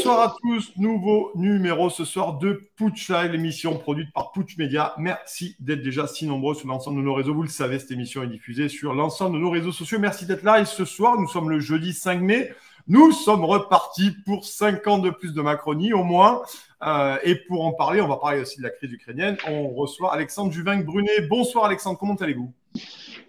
Bonsoir à tous, nouveau numéro ce soir de Putsch Live, l'émission produite par Putsch Media. Merci d'être déjà si nombreux sur l'ensemble de nos réseaux. Vous le savez, cette émission est diffusée sur l'ensemble de nos réseaux sociaux. Merci d'être là. Et ce soir, nous sommes le jeudi 5 mai. Nous sommes repartis pour 5 ans de plus de Macronie, au moins. Et pour en parler, on va parler aussi de la crise ukrainienne. On reçoit Alexandre Juvin-Brunet. Bonsoir Alexandre, comment allez-vous?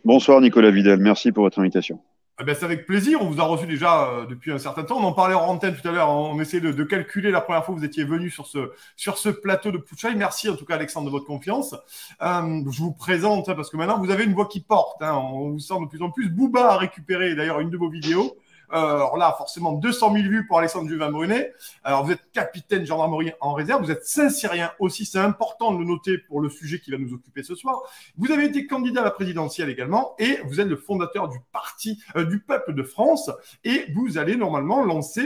Bonsoir Nicolas Vidal, merci pour votre invitation. Eh bien, c'est avec plaisir. On vous a reçu déjà depuis un certain temps. On en parlait en antenne tout à l'heure. On essayait de calculer la première fois que vous étiez venu sur ce plateau de Putsch Live. Merci en tout cas, Alexandre, de votre confiance. Je vous présente parce que maintenant, vous avez une voix qui porte. On vous sent de plus en plus. Booba a récupéré d'ailleurs une de vos vidéos. Alors là, forcément, 200 000 vues pour Alexandre Juvin-Brunet. Alors, vous êtes capitaine gendarmerie en réserve. Vous êtes Saint-Cyrien aussi. C'est important de le noter pour le sujet qui va nous occuper ce soir. Vous avez été candidat à la présidentielle également et vous êtes le fondateur du parti du Peuple de France. Et vous allez normalement lancer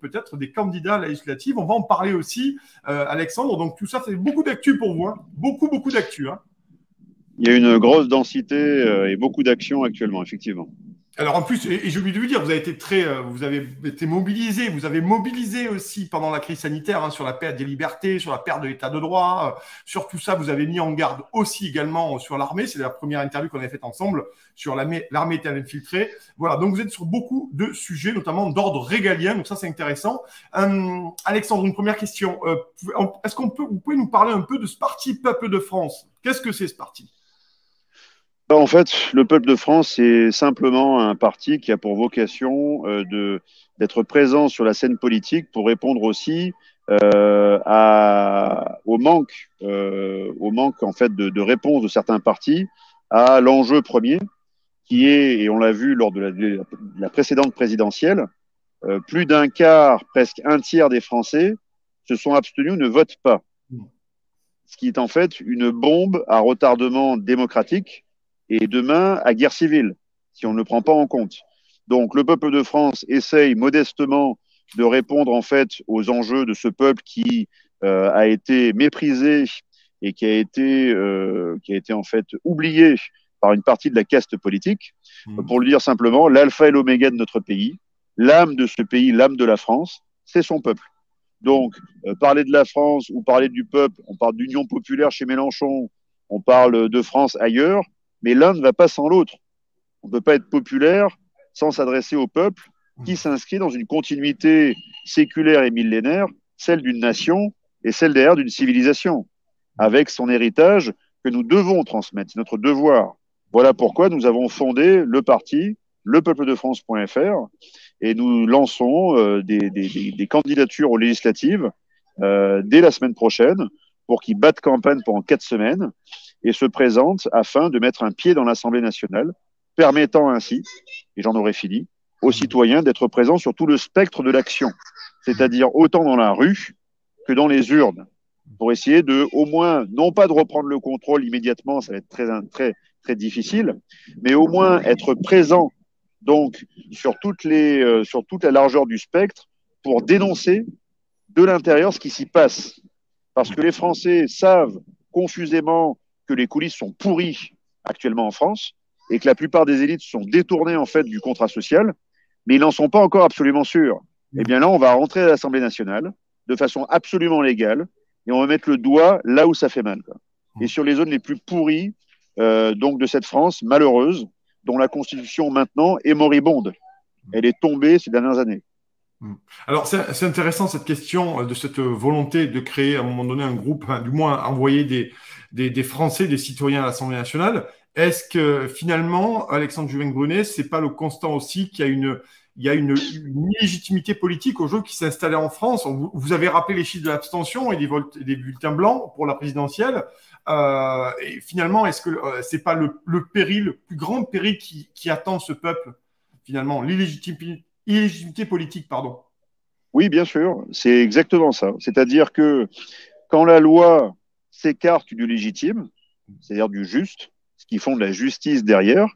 peut-être des candidats législatifs. On va en parler aussi, Alexandre. Donc, tout ça, c'est beaucoup d'actu pour vous. Beaucoup d'actu. Il y a une grosse densité et beaucoup d'actions actuellement, effectivement. Alors en plus, et j'ai oublié de vous dire, vous avez été mobilisé, vous avez mobilisé aussi pendant la crise sanitaire sur la perte des libertés, sur la perte de l'état de droit, sur tout ça, vous avez mis en garde aussi également sur l'armée. C'est la première interview qu'on a faite ensemble sur l'armée est infiltrée. Voilà, donc vous êtes sur beaucoup de sujets, notamment d'ordre régalien, donc ça c'est intéressant. Alexandre, une première question. Est-ce vous pouvez nous parler un peu de ce parti Peuple de France? Qu'est-ce que c'est ce parti? En fait, le Peuple de France, c'est simplement un parti qui a pour vocation d'être présent sur la scène politique pour répondre aussi au manque en fait de réponse de certains partis à l'enjeu premier qui est, et on l'a vu lors de la précédente présidentielle, plus d'un quart, presque un tiers des Français se sont abstenus ou ne votent pas. Ce qui est en fait une bombe à retardement démocratique et demain à guerre civile, si on ne le prend pas en compte. Donc le peuple de France essaye modestement de répondre en fait aux enjeux de ce peuple qui a été méprisé et qui a été en fait oublié par une partie de la caste politique. Pour le dire simplement, l'alpha et l'oméga de notre pays, l'âme de ce pays, l'âme de la France, c'est son peuple. Donc, parler de la France ou parler du peuple, on parle d'union populaire chez Mélenchon, on parle de France ailleurs, mais l'un ne va pas sans l'autre. On ne peut pas être populaire sans s'adresser au peuple qui s'inscrit dans une continuité séculaire et millénaire, celle d'une nation et celle derrière d'une civilisation, avec son héritage que nous devons transmettre, c'est notre devoir. Voilà pourquoi nous avons fondé le parti lepeuple-de-france.fr et nous lançons des candidatures aux législatives dès la semaine prochaine pour qu'ils battent campagne pendant 4 semaines et se présentent afin de mettre un pied dans l'Assemblée nationale, permettant ainsi, et j'en aurai fini, aux citoyens d'être présents sur tout le spectre de l'action, c'est-à-dire autant dans la rue que dans les urnes, pour essayer de, au moins, non pas de reprendre le contrôle immédiatement, ça va être très difficile, mais au moins être présent donc sur toute la largeur du spectre pour dénoncer de l'intérieur ce qui s'y passe. Parce que les Français savent confusément que les coulisses sont pourries actuellement en France et que la plupart des élites sont détournées en fait du contrat social, mais ils n'en sont pas encore absolument sûrs. Eh bien là, on va rentrer à l'Assemblée nationale de façon absolument légale et on va mettre le doigt là où ça fait mal, quoi. Et sur les zones les plus pourries donc de cette France malheureuse, dont la Constitution maintenant est moribonde. Elle est tombée ces dernières années. Alors, c'est intéressant cette question de cette volonté de créer à un moment donné un groupe, du moins envoyer des Français, des citoyens à l'Assemblée nationale. Est-ce que finalement, Alexandre Juvin-Brunet, c'est pas le constat aussi qu'il y a une illégitimité politique au jeu qui s'est installée en France? Vous avez rappelé les chiffres de l'abstention et des bulletins blancs pour la présidentielle. Et finalement, est-ce que c'est pas le plus grand péril qui attend ce peuple, finalement, l'illégitimité politique, pardon? Oui, bien sûr, c'est exactement ça. C'est-à-dire que quand la loi s'écarte du légitime, c'est-à-dire du juste, ce qui fonde la justice derrière,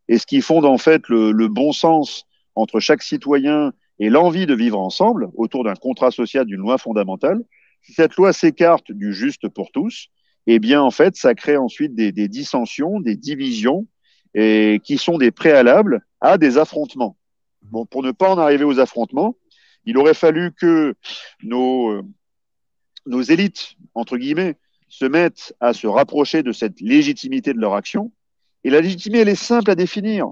et ce qui fonde en fait le bon sens entre chaque citoyen et l'envie de vivre ensemble autour d'un contrat social, d'une loi fondamentale, si cette loi s'écarte du juste pour tous, eh bien en fait, ça crée ensuite des dissensions, des divisions, et qui sont des préalables à des affrontements. Bon, pour ne pas en arriver aux affrontements, Il aurait fallu que nos élites, entre guillemets, se mettent à se rapprocher de cette légitimité de leur action. Et la légitimité, elle est simple à définir.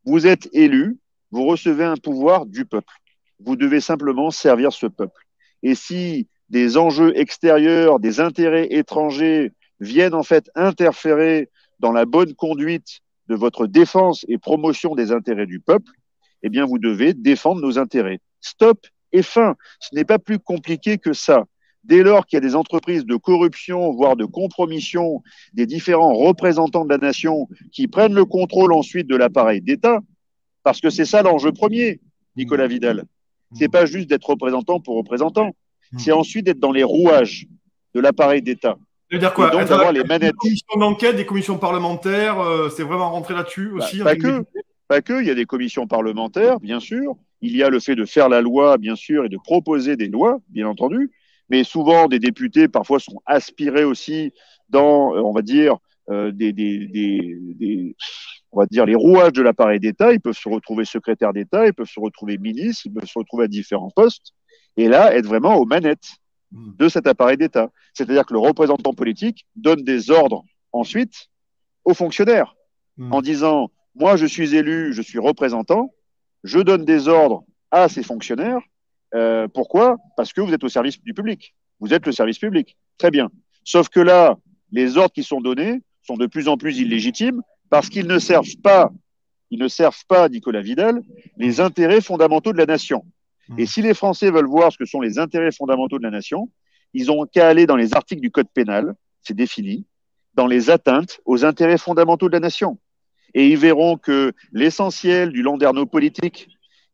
Vous êtes élu, vous recevez un pouvoir du peuple. Vous devez simplement servir ce peuple. Et si des enjeux extérieurs, des intérêts étrangers viennent en fait interférer dans la bonne conduite de votre défense et promotion des intérêts du peuple, eh bien, vous devez défendre nos intérêts. Stop et fin. Ce n'est pas plus compliqué que ça. Dès lors qu'il y a des entreprises de corruption, voire de compromission des différents représentants de la nation qui prennent le contrôle ensuite de l'appareil d'État, parce que c'est ça l'enjeu premier, Nicolas Vidal. C'est pas juste d'être représentant pour représentant, c'est ensuite d'être dans les rouages de l'appareil d'État. C'est-à-dire quoi? Et donc d'avoir les manettes. Des commissions d'enquête, des commissions parlementaires, c'est vraiment rentré là-dessus aussi. Pas que, il y a des commissions parlementaires, bien sûr. Il y a le fait de faire la loi, bien sûr, et de proposer des lois, bien entendu. Mais souvent, des députés, parfois, sont aspirés aussi dans, on va dire, on va dire, les rouages de l'appareil d'État. Ils peuvent se retrouver secrétaires d'État, ils peuvent se retrouver ministres, ils peuvent se retrouver à différents postes. Et là, être vraiment aux manettes de cet appareil d'État. C'est-à-dire que le représentant politique donne des ordres ensuite aux fonctionnaires en disant, moi, je suis élu, je suis représentant, je donne des ordres à ces fonctionnaires. Pourquoi? Parce que vous êtes au service du public. Vous êtes le service public. Très bien. Sauf que là, les ordres qui sont donnés sont de plus en plus illégitimes parce qu'ils ne servent pas, Nicolas Vidal, les intérêts fondamentaux de la nation. Et si les Français veulent voir ce que sont les intérêts fondamentaux de la nation, ils ont qu'à aller dans les articles du Code pénal, c'est défini, dans les atteintes aux intérêts fondamentaux de la nation. Et ils verront que l'essentiel du landerneau politique,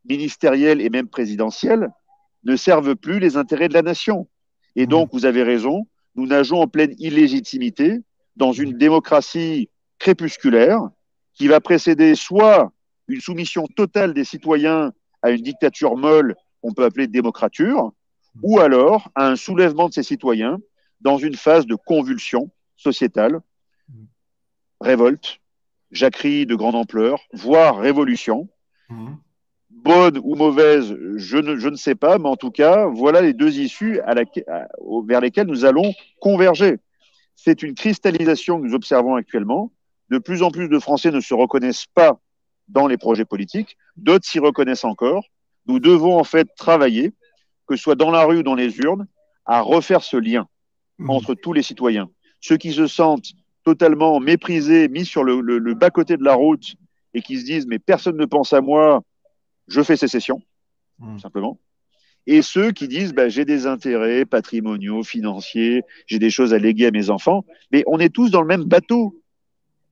ministériel et même présidentiel ne servent plus les intérêts de la nation. Et donc, vous avez raison, nous nageons en pleine illégitimité dans une démocratie crépusculaire qui va précéder soit une soumission totale des citoyens à une dictature molle qu'on peut appeler démocrature, ou alors à un soulèvement de ces citoyens dans une phase de convulsion sociétale, révolte, jacquerie de grande ampleur, voire révolution. Bonne ou mauvaise, je ne sais pas, mais en tout cas, voilà les deux issues vers lesquelles nous allons converger. C'est une cristallisation que nous observons actuellement. De plus en plus de Français ne se reconnaissent pas dans les projets politiques, d'autres s'y reconnaissent encore. Nous devons en fait travailler, que ce soit dans la rue ou dans les urnes, à refaire ce lien entre tous les citoyens. Ceux qui se sentent totalement méprisés, mis sur le bas-côté de la route et qui se disent « mais personne ne pense à moi, je fais sécession », simplement. Et ceux qui disent bah, « j'ai des intérêts patrimoniaux, financiers, j'ai des choses à léguer à mes enfants », mais on est tous dans le même bateau.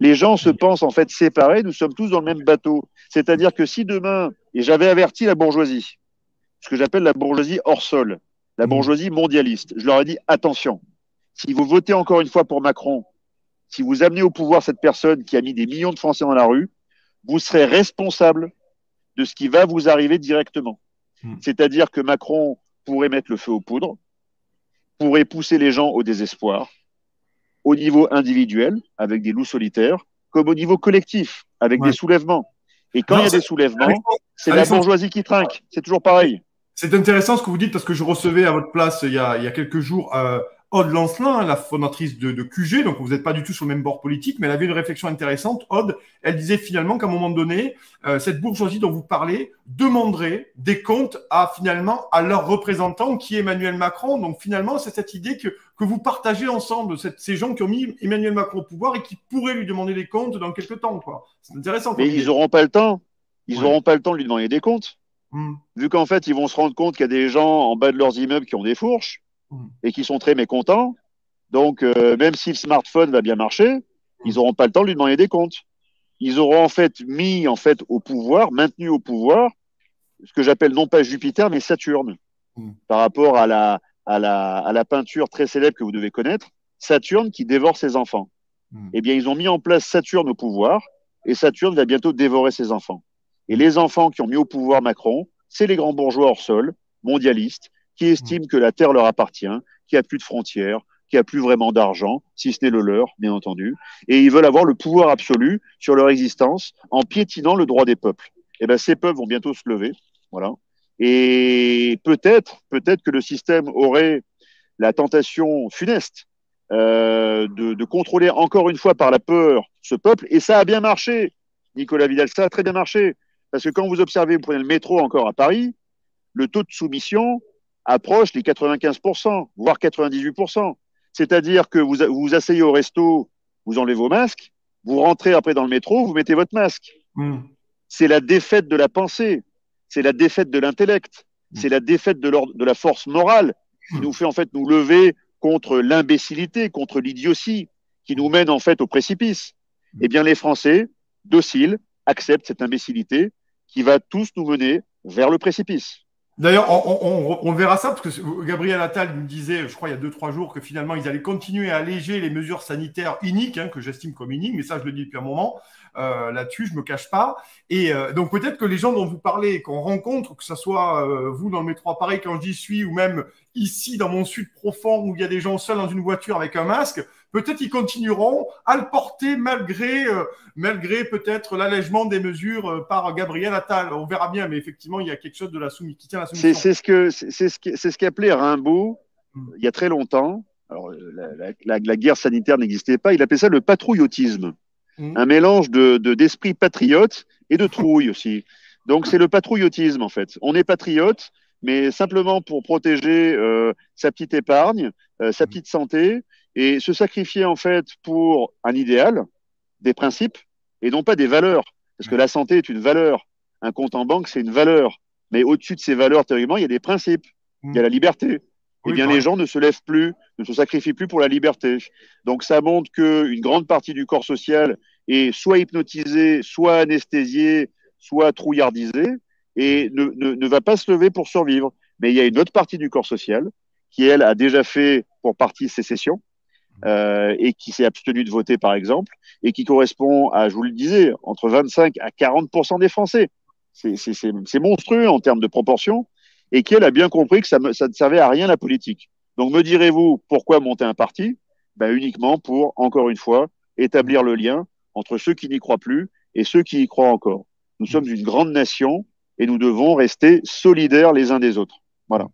Les gens se pensent en fait séparés, nous sommes tous dans le même bateau. C'est-à-dire que si demain, et j'avais averti la bourgeoisie, ce que j'appelle la bourgeoisie hors sol, la bourgeoisie mondialiste, je leur ai dit attention, si vous votez encore une fois pour Macron, si vous amenez au pouvoir cette personne qui a mis des millions de Français dans la rue, vous serez responsable de ce qui va vous arriver directement. C'est-à-dire que Macron pourrait mettre le feu aux poudres, pourrait pousser les gens au désespoir, au niveau individuel, avec des loups solitaires, comme au niveau collectif, avec des soulèvements. Et quand il y a des soulèvements, c'est la bourgeoisie qui trinque. C'est toujours pareil. C'est intéressant ce que vous dites parce que je recevais à votre place il y a quelques jours Aude Lancelin, la fondatrice de QG, donc vous n'êtes pas du tout sur le même bord politique, mais elle avait une réflexion intéressante. Aude, elle disait finalement qu'à un moment donné, cette bourgeoisie dont vous parlez demanderait des comptes finalement à leur représentant qui est Emmanuel Macron. Donc finalement, c'est cette idée que vous partagez ensemble, ces gens qui ont mis Emmanuel Macron au pouvoir et qui pourraient lui demander des comptes dans quelques temps, quoi. C'est intéressant. Mais ils n'auront pas le temps. Ils n'auront pas le temps de lui demander des comptes. Vu qu'en fait, ils vont se rendre compte qu'il y a des gens en bas de leurs immeubles qui ont des fourches et qui sont très mécontents. Donc, même si le smartphone va bien marcher, ils n'auront pas le temps de lui demander des comptes. Ils auront en fait mis au pouvoir, maintenu au pouvoir, ce que j'appelle non pas Jupiter, mais Saturne. Par rapport à la peinture très célèbre que vous devez connaître, Saturne qui dévore ses enfants. Eh bien, ils ont mis en place Saturne au pouvoir et Saturne va bientôt dévorer ses enfants. Et les enfants qui ont mis au pouvoir Macron, c'est les grands bourgeois hors sol, mondialistes, qui estiment que la Terre leur appartient, qu'il n'y a plus de frontières, qu'il n'y a plus vraiment d'argent, si ce n'est le leur, bien entendu. Et ils veulent avoir le pouvoir absolu sur leur existence en piétinant le droit des peuples. Et bien, ces peuples vont bientôt se lever, voilà. Et peut-être que le système aurait la tentation funeste de contrôler encore une fois par la peur ce peuple. Et ça a bien marché, Nicolas Vidal, ça a très bien marché. Parce que quand vous observez, vous prenez le métro encore à Paris, le taux de soumission approche les 95%, voire 98%. C'est-à-dire que vous vous asseyez au resto, vous enlevez vos masques, vous rentrez après dans le métro, vous mettez votre masque. Mmh. C'est la défaite de la pensée, c'est la défaite de l'intellect, c'est la défaite de la force morale qui nous fait en fait nous lever contre l'imbécilité, contre l'idiotie, qui nous mène en fait au précipice. Eh bien, les Français, dociles, acceptent cette imbécilité qui va tous nous mener vers le précipice. D'ailleurs, on verra ça, parce que Gabriel Attal me disait, je crois, il y a 2-3 jours, que finalement, ils allaient continuer à alléger les mesures sanitaires iniques, hein, que j'estime comme iniques, mais ça, je le dis depuis un moment. Là-dessus, je me cache pas. Et donc, peut-être que les gens dont vous parlez, qu'on rencontre, que ce soit vous dans le métro à Paris quand j'y suis, ou même ici dans mon sud profond, où il y a des gens seuls dans une voiture avec un masque, peut-être ils continueront à le porter malgré peut-être l'allègement des mesures par Gabriel Attal. On verra bien, mais effectivement, il y a quelque chose de la qui tient à la soumission. C'est ce qu'appelait Rimbaud il y a très longtemps. Alors, la guerre sanitaire n'existait pas. Il appelait ça le patrouillotisme. Un mélange d'esprit patriote et de trouille aussi. Donc, c'est le patrouillotisme, en fait. On est patriote, mais simplement pour protéger sa petite épargne, sa petite santé, et se sacrifier, en fait, pour un idéal, des principes, et non pas des valeurs. Parce que la santé est une valeur. Un compte en banque, c'est une valeur. Mais au-dessus de ces valeurs, théoriquement, il y a des principes. Il y a la liberté. Eh bien, les gens ne se lèvent plus, ne se sacrifient plus pour la liberté. Donc, ça montre qu'une grande partie du corps social est soit hypnotisé, soit anesthésié, soit trouillardisé, et ne va pas se lever pour survivre. Mais il y a une autre partie du corps social qui, elle, a déjà fait pour partie sécession, et qui s'est abstenue de voter, par exemple, et qui correspond à, je vous le disais, entre 25 à 40% des Français. C'est monstrueux en termes de proportion, et qui, elle, a bien compris que ça ne servait à rien la politique. Donc, me direz-vous, pourquoi monter un parti? Ben, uniquement pour, encore une fois, établir le lien entre ceux qui n'y croient plus et ceux qui y croient encore. Nous sommes une grande nation et nous devons rester solidaires les uns des autres. Voilà.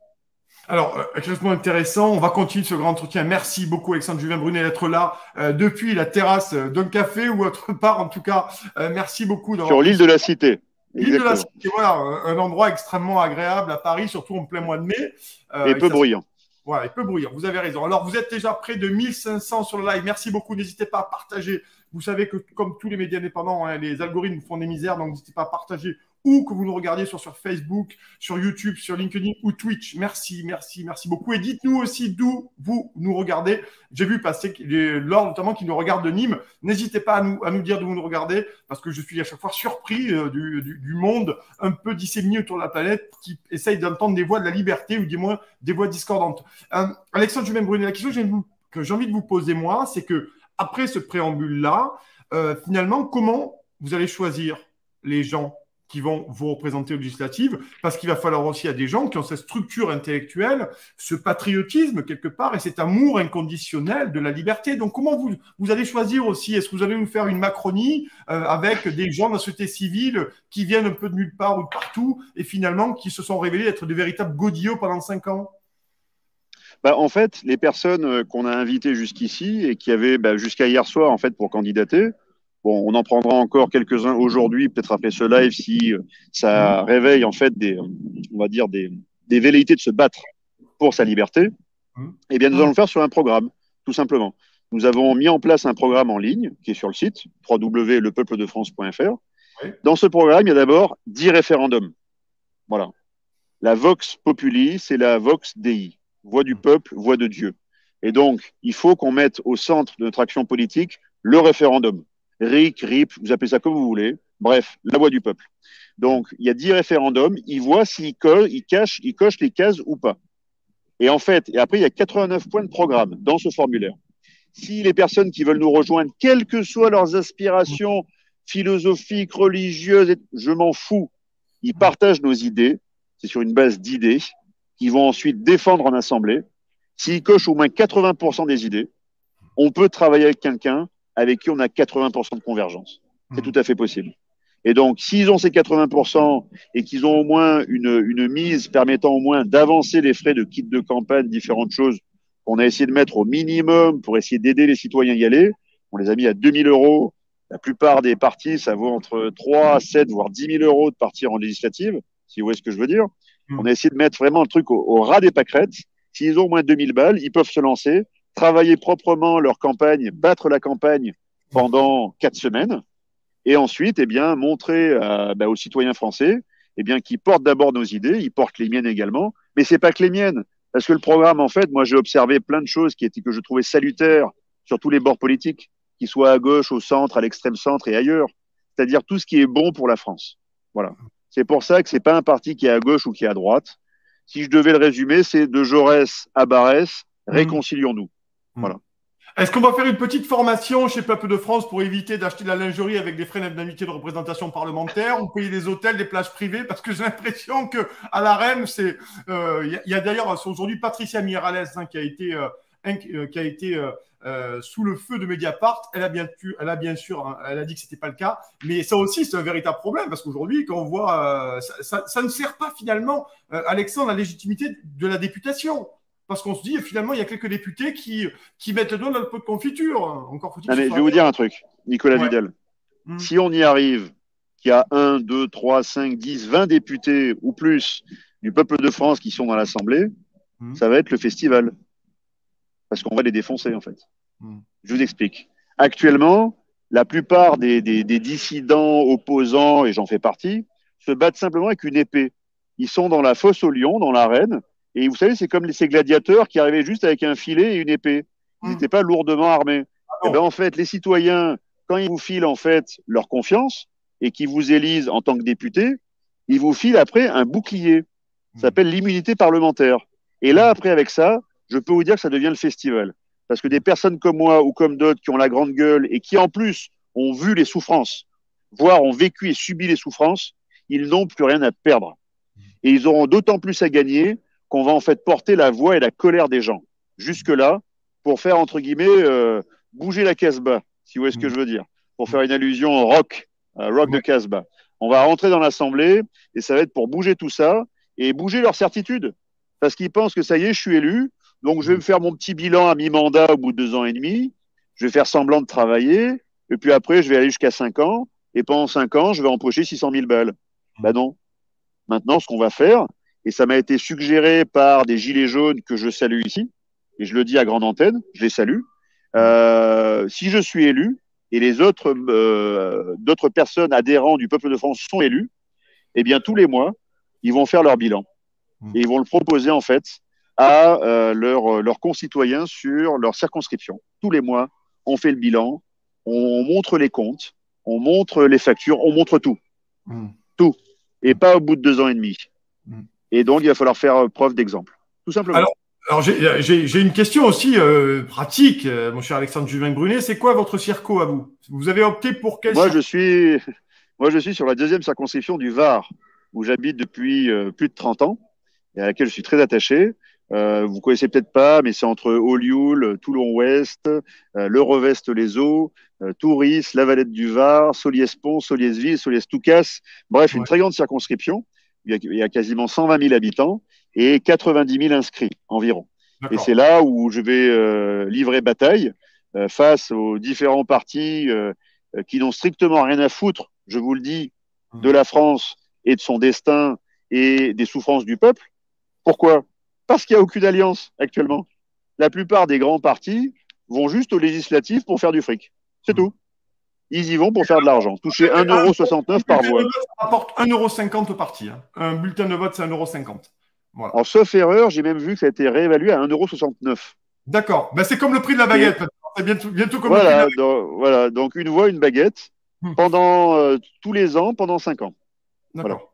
Alors, extrêmement intéressant. On va continuer ce grand entretien. Merci beaucoup, Alexandre Juvin-Brunet, d'être là depuis la terrasse d'un café ou autre part. En tout cas, merci beaucoup. Sur l'île de la Cité. L'île de la Cité, voilà, un endroit extrêmement agréable à Paris, surtout en plein mois de mai. Et peu bruyant. Voilà, il peut bruyant. Vous avez raison. Alors, vous êtes déjà près de 1500 sur le live. Merci beaucoup. N'hésitez pas à partager. Vous savez que, comme tous les médias indépendants, hein, les algorithmes font des misères. Donc, n'hésitez pas à partager ou que vous nous regardiez sur Facebook, sur YouTube, sur LinkedIn ou Twitch. Merci beaucoup. Et dites-nous aussi d'où vous nous regardez. J'ai vu passer Laure, notamment, qui nous regarde de Nîmes. N'hésitez pas à nous dire d'où vous nous regardez, parce que je suis à chaque fois surpris du monde un peu disséminé autour de la planète qui essaye d'entendre des voix de la liberté ou du moins des voix discordantes. Alexandre Juvin-Brunet, la question que j'ai envie de vous poser, moi, c'est que après ce préambule-là, finalement, comment vous allez choisir les gens qui vont vous représenter aux législatives, parce qu'il va falloir aussi à des gens qui ont cette structure intellectuelle, ce patriotisme quelque part et cet amour inconditionnel de la liberté. Donc, comment vous allez choisir aussi? Est-ce que vous allez nous faire une Macronie avec des gens de la société civile qui viennent un peu de nulle part ou de partout et finalement qui se sont révélés être des véritables godillots pendant 5 ans? En fait, les personnes qu'on a invitées jusqu'ici et qui avaient jusqu'à hier soir en fait pour candidater, bon, on en prendra encore quelques-uns aujourd'hui, peut-être après ce live, si ça réveille en fait on va dire des velléités de se battre pour sa liberté. Eh bien, nous allons le faire sur un programme, tout simplement. Nous avons mis en place un programme en ligne qui est sur le site www.lepeupledefrance.fr. Dans ce programme, il y a d'abord 10 référendums. Voilà. La Vox Populi, c'est la Vox Dei, voix du peuple, voix de Dieu. Et donc, il faut qu'on mette au centre de notre action politique le référendum. RIC, RIP, vous appelez ça comme vous voulez. Bref, la voix du peuple. Donc, il y a 10 référendums. Ils voient s'ils cochent les cases ou pas. Et en fait, après, il y a 89 points de programme dans ce formulaire. Si les personnes qui veulent nous rejoindre, quelles que soient leurs aspirations philosophiques, religieuses, je m'en fous. Ils partagent nos idées. C'est sur une base d'idées qu'ils vont ensuite défendre en assemblée. S'ils cochent au moins 80% des idées, on peut travailler avec quelqu'un avec qui on a 80% de convergence. C'est tout à fait possible. Et donc, s'ils ont ces 80% et qu'ils ont au moins une mise permettant au moins d'avancer les frais de kit de campagne, différentes choses qu'on a essayé de mettre au minimum pour essayer d'aider les citoyens à y aller, on les a mis à 2 000 euros. La plupart des partis, ça vaut entre 3, 7, voire 10 000 euros de partir en législative, si vous voyez ce que je veux dire. On a essayé de mettre vraiment le truc au ras des pâquerettes. S'ils ont au moins 2000 balles, ils peuvent se lancer, travailler proprement leur campagne, battre la campagne pendant 4 semaines, et ensuite, eh bien, montrer aux citoyens français eh bien, qu'ils portent d'abord nos idées, ils portent les miennes également, mais c'est pas que les miennes, parce que le programme, en fait, moi, j'ai observé plein de choses que je trouvais salutaires sur tous les bords politiques, qu'ils soient à gauche, au centre, à l'extrême centre et ailleurs, c'est-à-dire tout ce qui est bon pour la France. Voilà. C'est pour ça que c'est pas un parti qui est à gauche ou qui est à droite. Si je devais le résumer, c'est de Jaurès à Barès, réconcilions-nous. Voilà. Est-ce qu'on va faire une petite formation chez Peuple de France pour éviter d'acheter de la lingerie avec des frais d'indemnité de représentation parlementaire ou payer des hôtels, des plages privées? Parce que j'ai l'impression que à la REM, c'est, y a d'ailleurs aujourd'hui Patricia Miralles qui a été sous le feu de Mediapart. Elle a bien sûr, elle a dit que c'était pas le cas, mais ça aussi c'est un véritable problème parce qu'aujourd'hui, quand on voit, ça ne sert pas finalement, Alexandre, la légitimité de la députation. Parce qu'on se dit, finalement, il y a quelques députés qui mettent le doigt dans le pot de confiture. Encore faut-il. Je vais vous dire un truc, Nicolas Vidal. Si on y arrive, qu'il y a 1, 2, 3, 5, 10, 20 députés ou plus du peuple de France qui sont dans l'Assemblée, ça va être le festival. Parce qu'on va les défoncer, en fait. Je vous explique. Actuellement, la plupart des dissidents, opposants, et j'en fais partie, se battent simplement avec une épée. Ils sont dans la fosse au lion, dans l'arène. Et vous savez, c'est comme ces gladiateurs qui arrivaient juste avec un filet et une épée. Ils n'étaient pas lourdement armés. Et ben en fait, les citoyens, quand ils vous filent en fait leur confiance et qu'ils vous élisent en tant que député, ils vous filent après un bouclier. Ça s'appelle l'immunité parlementaire. Et là, après, avec ça, je peux vous dire que ça devient le festival. Parce que des personnes comme moi ou comme d'autres qui ont la grande gueule et qui en plus ont vu les souffrances, voire ont vécu et subi les souffrances, ils n'ont plus rien à perdre. Et ils auront d'autant plus à gagner qu'on va en fait porter la voix et la colère des gens jusque-là pour faire, entre guillemets, bouger la Casbah, si vous voyez ce que je veux dire, pour faire une allusion au rock de Casbah. On va rentrer dans l'Assemblée et ça va être pour bouger tout ça et bouger leur certitude. Parce qu'ils pensent que ça y est, je suis élu, donc je vais me faire mon petit bilan à mi-mandat au bout de 2 ans et demi, je vais faire semblant de travailler, et puis après, je vais aller jusqu'à 5 ans, et pendant 5 ans, je vais empocher 600 000 balles. Ben non. Maintenant, ce qu'on va faire, et ça m'a été suggéré par des gilets jaunes que je salue ici, et je le dis à grande antenne, je les salue. Si je suis élu, et les autres d'autres personnes adhérents du peuple de France sont élus, eh bien tous les mois, ils vont faire leur bilan. Et ils vont le proposer en fait à leurs concitoyens sur leur circonscription. Tous les mois, on fait le bilan, on montre les comptes, on montre les factures, on montre tout. Tout. Et pas au bout de 2 ans et demi. Et donc, il va falloir faire preuve d'exemple, tout simplement. Alors j'ai une question aussi pratique, mon cher Alexandre Juvin-Brunet. C'est quoi votre circo à vous? Vous avez opté pour quel circo? Moi, je suis sur la 2e circonscription du Var, où j'habite depuis plus de 30 ans, et à laquelle je suis très attaché. Vous connaissez peut-être pas, mais c'est entre Olioul, Toulon-Ouest, le Revest-les-Eaux, Touris, la Valette du Var, Soliès-Pont, Soliès-Ville, Soliès-Toucasse. Bref, une très grande circonscription. Il y a quasiment 120 000 habitants et 90 000 inscrits environ. Et c'est là où je vais livrer bataille face aux différents partis qui n'ont strictement rien à foutre, je vous le dis, de la France et de son destin et des souffrances du peuple. Pourquoi? Parce qu'il n'y a aucune alliance actuellement. La plupart des grands partis vont juste aux législatives pour faire du fric. C'est tout. Ils y vont pour faire de l'argent. Toucher 1,69 € par voix. Ça rapporte 1,50 € au parti. Un bulletin de vote, c'est 1,50 €. Voilà. En sauf erreur, j'ai même vu que ça a été réévalué à 1,69 €. D'accord. Ben, c'est comme le prix de la baguette. C'est bientôt comme le prix de la baguette. Voilà, donc une voix, une baguette, pendant tous les ans, pendant 5 ans. D'accord. Voilà.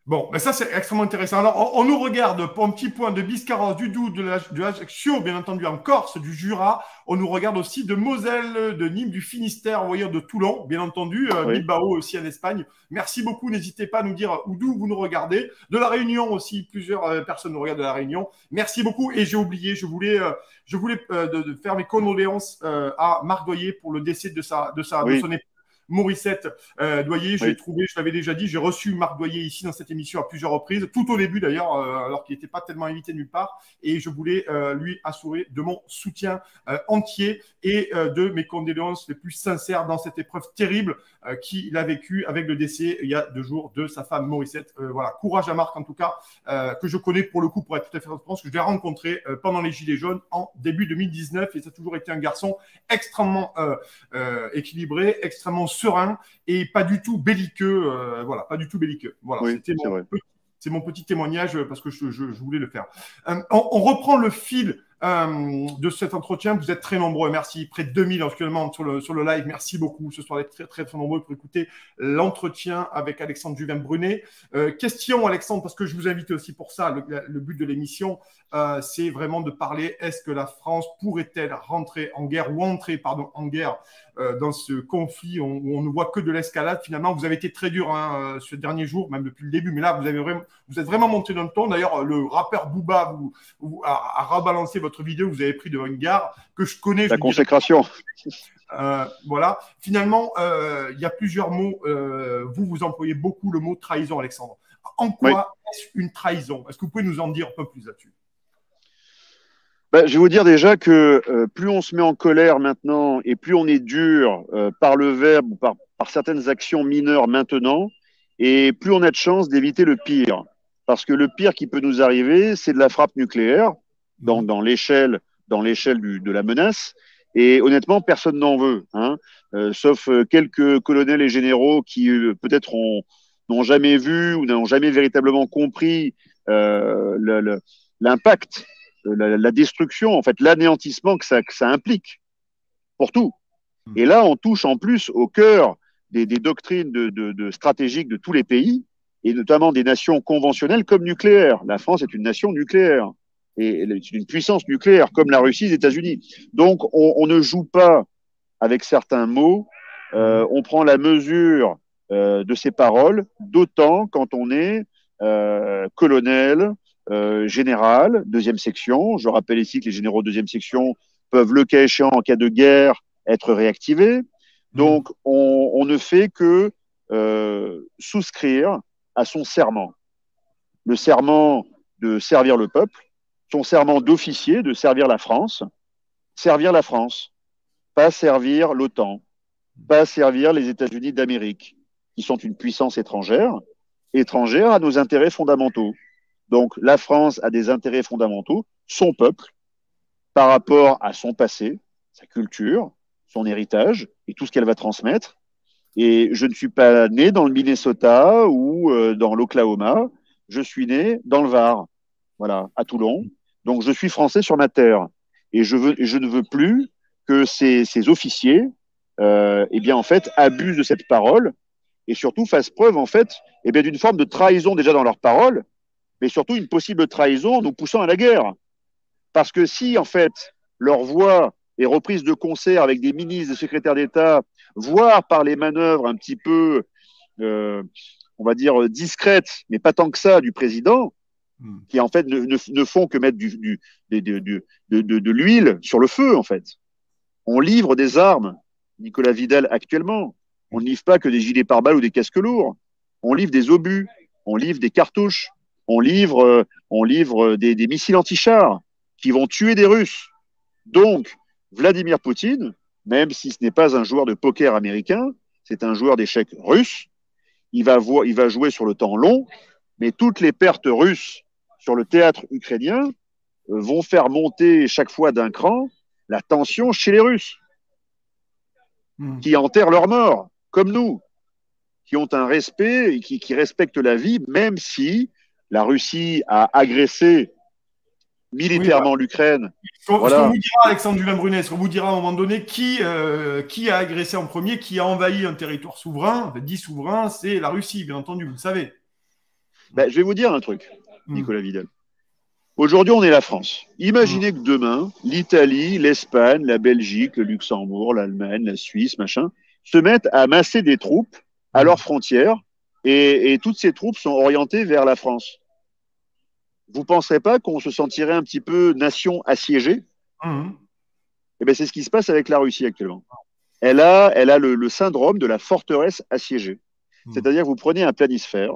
Bon, ben ça c'est extrêmement intéressant. Alors, on nous regarde pour un petit point de Biscarrosse, du Doubs, de l'Ajaccio, bien entendu en Corse, du Jura. On nous regarde aussi de Moselle, de Nîmes, du Finistère, vous voyez, de Toulon, bien entendu, Bilbao aussi en Espagne. Merci beaucoup. N'hésitez pas à nous dire d'où vous nous regardez. De la Réunion aussi, plusieurs personnes nous regardent de la Réunion. Merci beaucoup. Et j'ai oublié, je voulais de faire mes condoléances à Marc Goyer pour le décès de son épouse. Morissette Doyer. J'ai Oui. trouvé, je l'avais déjà dit, j'ai reçu Marc Doyer ici dans cette émission à plusieurs reprises, tout au début d'ailleurs, alors qu'il n'était pas tellement invité nulle part. Et je voulais lui assurer de mon soutien entier et de mes condoléances les plus sincères dans cette épreuve terrible qu'il a vécue avec le décès il y a 2 jours de sa femme Morissette. Voilà, courage à Marc en tout cas, que je connais pour le coup, pour être tout à fait transparent, que je l'ai rencontré pendant les Gilets jaunes en début 2019 et ça a toujours été un garçon extrêmement équilibré, extrêmement serein et pas du tout belliqueux. Voilà, pas du tout belliqueux. Voilà, Oui, c'était c'est vrai. c'est mon petit témoignage parce que je voulais le faire. On reprend le fil de cet entretien. Vous êtes très nombreux. Merci. Près de 2000 actuellement sur le live. Merci beaucoup ce soir d'être très, très, très nombreux pour écouter l'entretien avec Alexandre Juvin-Brunet. Question, Alexandre, parce que je vous invite aussi pour ça. Le but de l'émission, c'est vraiment de parler. Est-ce que la France pourrait-elle rentrer en guerre ou entrer, pardon, en guerre dans ce conflit où on ne voit que de l'escalade? Finalement, vous avez été très dur ce dernier jour, même depuis le début, mais là, vous êtes vraiment monté dans le ton. D'ailleurs, le rappeur Booba a rebalancé votre vidéo, vous avez pris devant une gare que je connais. La consécration. Voilà. Finalement, il y a plusieurs mots. Vous employez beaucoup le mot trahison, Alexandre. En quoi est-ce une trahison? Est-ce que vous pouvez nous en dire un peu plus là-dessus? Je vais vous dire déjà que plus on se met en colère maintenant et plus on est dur par le verbe ou par certaines actions mineures maintenant, et plus on a de chances d'éviter le pire. Parce que le pire qui peut nous arriver, c'est de la frappe nucléaire dans l'échelle de la menace. Et honnêtement, personne n'en veut, hein, sauf quelques colonels et généraux qui peut-être n'ont jamais vu ou n'ont jamais véritablement compris l'impact, la destruction, en fait, l'anéantissement que ça implique pour tout. Et là, on touche en plus au cœur des doctrines stratégiques de tous les pays, et notamment des nations conventionnelles comme nucléaires. La France est une nation nucléaire, et c'est une puissance nucléaire, comme la Russie et les États-Unis. Donc, on ne joue pas avec certains mots, on prend la mesure de ces paroles, d'autant quand on est colonel, général, deuxième section. Je rappelle ici que les généraux de deuxième section peuvent, le cas échéant, en cas de guerre, être réactivés. Donc, on ne fait que souscrire à son serment. Le serment de servir le peuple, son serment d'officier de servir la France, pas servir l'OTAN, pas servir les États-Unis d'Amérique, qui sont une puissance étrangère à nos intérêts fondamentaux. Donc, la France a des intérêts fondamentaux, son peuple, par rapport à son passé, sa culture, son héritage et tout ce qu'elle va transmettre. Et je ne suis pas né dans le Minnesota ou dans l'Oklahoma, je suis né dans le Var, voilà, à Toulon. Donc, je suis français sur ma terre. Et je ne veux plus que ces officiers, eh bien, en fait, abusent de cette parole et surtout fassent preuve, en fait, eh bien, d'une forme de trahison déjà dans leur parole, mais surtout une possible trahison en nous poussant à la guerre. Parce que si, en fait, leur voix est reprise de concert avec des ministres, des secrétaires d'État, voire par les manœuvres un petit peu, on va dire, discrètes, mais pas tant que ça, du président, qui en fait ne font que mettre de l'huile sur le feu, en fait. On livre des armes, Nicolas Vidal actuellement. On ne livre pas que des gilets pare-balles ou des casques lourds. On livre des obus, on livre des cartouches, on livre des missiles anti-chars qui vont tuer des Russes. Donc, Vladimir Poutine, même si ce n'est pas un joueur de poker américain, c'est un joueur d'échecs russe, il va jouer sur le temps long, mais toutes les pertes russes sur le théâtre ukrainien vont faire monter chaque fois d'un cran la tension chez les Russes, qui enterrent leur mort, comme nous, qui ont un respect et qui respectent la vie, même si la Russie a agressé militairement l'Ukraine. Ce qu'on vous dira, Alexandre Juvin-Brunet, ce qu'on vous dira à un moment donné, qui a agressé en premier, qui a envahi un territoire souverain, dit souverain, c'est la Russie, bien entendu, vous le savez. Je vais vous dire un truc, Nicolas Vidal. Aujourd'hui, on est la France. Imaginez que demain, l'Italie, l'Espagne, la Belgique, le Luxembourg, l'Allemagne, la Suisse, machin, se mettent à masser des troupes à leurs frontières et toutes ces troupes sont orientées vers la France. Vous ne penserez pas qu'on se sentirait un petit peu nation assiégée? Eh bien, c'est ce qui se passe avec la Russie actuellement. elle a le syndrome de la forteresse assiégée. Mm. C'est-à-dire que vous prenez un planisphère,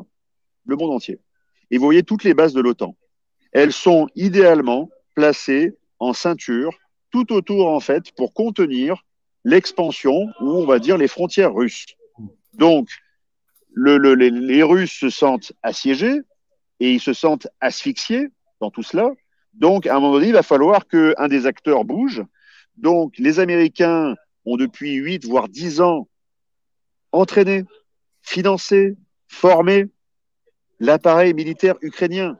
le monde entier, et vous voyez toutes les bases de l'OTAN. Elles sont idéalement placées en ceinture, tout autour, en fait, pour contenir l'expansion ou, on va dire, les frontières russes. Donc, les Russes se sentent assiégés et ils se sentent asphyxiés dans tout cela. Donc, à un moment donné, il va falloir qu'un des acteurs bouge. Donc, les Américains ont depuis 8 voire 10 ans entraîné, financé, formé l'appareil militaire ukrainien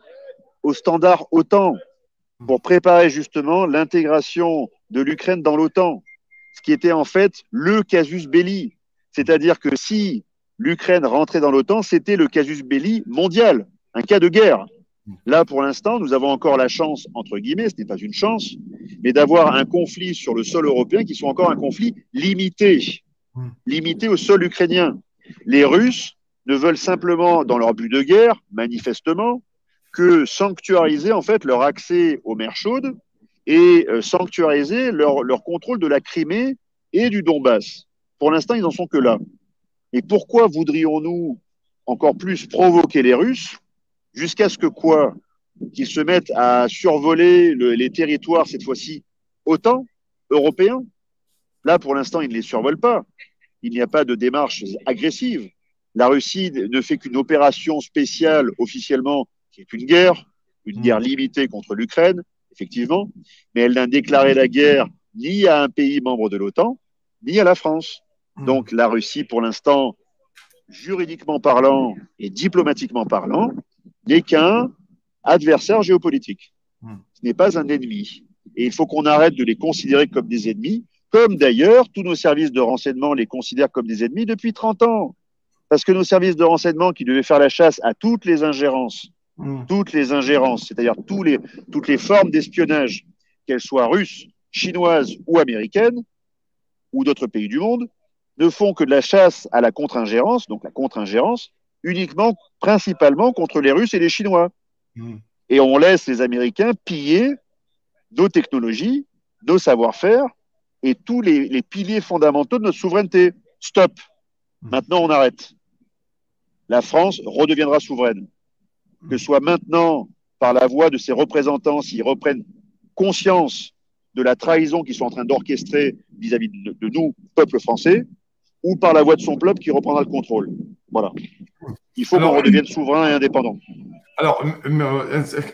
au standard OTAN pour préparer justement l'intégration de l'Ukraine dans l'OTAN, ce qui était en fait le casus belli. C'est-à-dire que si l'Ukraine rentrait dans l'OTAN, c'était le casus belli mondial, un cas de guerre. Là, pour l'instant, nous avons encore la chance, entre guillemets, ce n'est pas une chance, mais d'avoir un conflit sur le sol européen qui soit encore un conflit limité, limité au sol ukrainien. Les Russes ne veulent simplement, dans leur but de guerre, manifestement, que sanctuariser en fait leur accès aux mers chaudes et sanctuariser leur contrôle de la Crimée et du Donbass. Pour l'instant, ils n'en sont que là. Et pourquoi voudrions-nous encore plus provoquer les Russes jusqu'à ce que quoi? Qu'ils se mettent à survoler les territoires, cette fois-ci, OTAN, européens. Là, pour l'instant, ils ne les survolent pas. Il n'y a pas de démarche agressive. La Russie ne fait qu'une opération spéciale officiellement, qui est une guerre limitée contre l'Ukraine, effectivement, mais elle n'a déclaré la guerre ni à un pays membre de l'OTAN, ni à la France. Donc la Russie, pour l'instant, juridiquement parlant et diplomatiquement parlant, n'est qu'un adversaire géopolitique. Ce n'est pas un ennemi. Et il faut qu'on arrête de les considérer comme des ennemis, comme d'ailleurs tous nos services de renseignement les considèrent comme des ennemis depuis 30 ans. Parce que nos services de renseignement qui devaient faire la chasse à toutes les ingérences, c'est-à-dire toutes les formes d'espionnage, qu'elles soient russes, chinoises ou américaines, ou d'autres pays du monde, ne font que de la chasse à la contre-ingérence, donc la contre-ingérence, uniquement, principalement contre les Russes et les Chinois. Et on laisse les Américains piller nos technologies, nos savoir-faire et tous les piliers fondamentaux de notre souveraineté. Stop. Maintenant, on arrête. La France redeviendra souveraine. Que ce soit maintenant, par la voix de ses représentants, s'ils reprennent conscience de la trahison qu'ils sont en train d'orchestrer vis-à-vis de nous, peuple français, ou par la voix de son peuple qui reprendra le contrôle. Voilà. Il faut qu'on redevienne souverain et indépendant. Alors,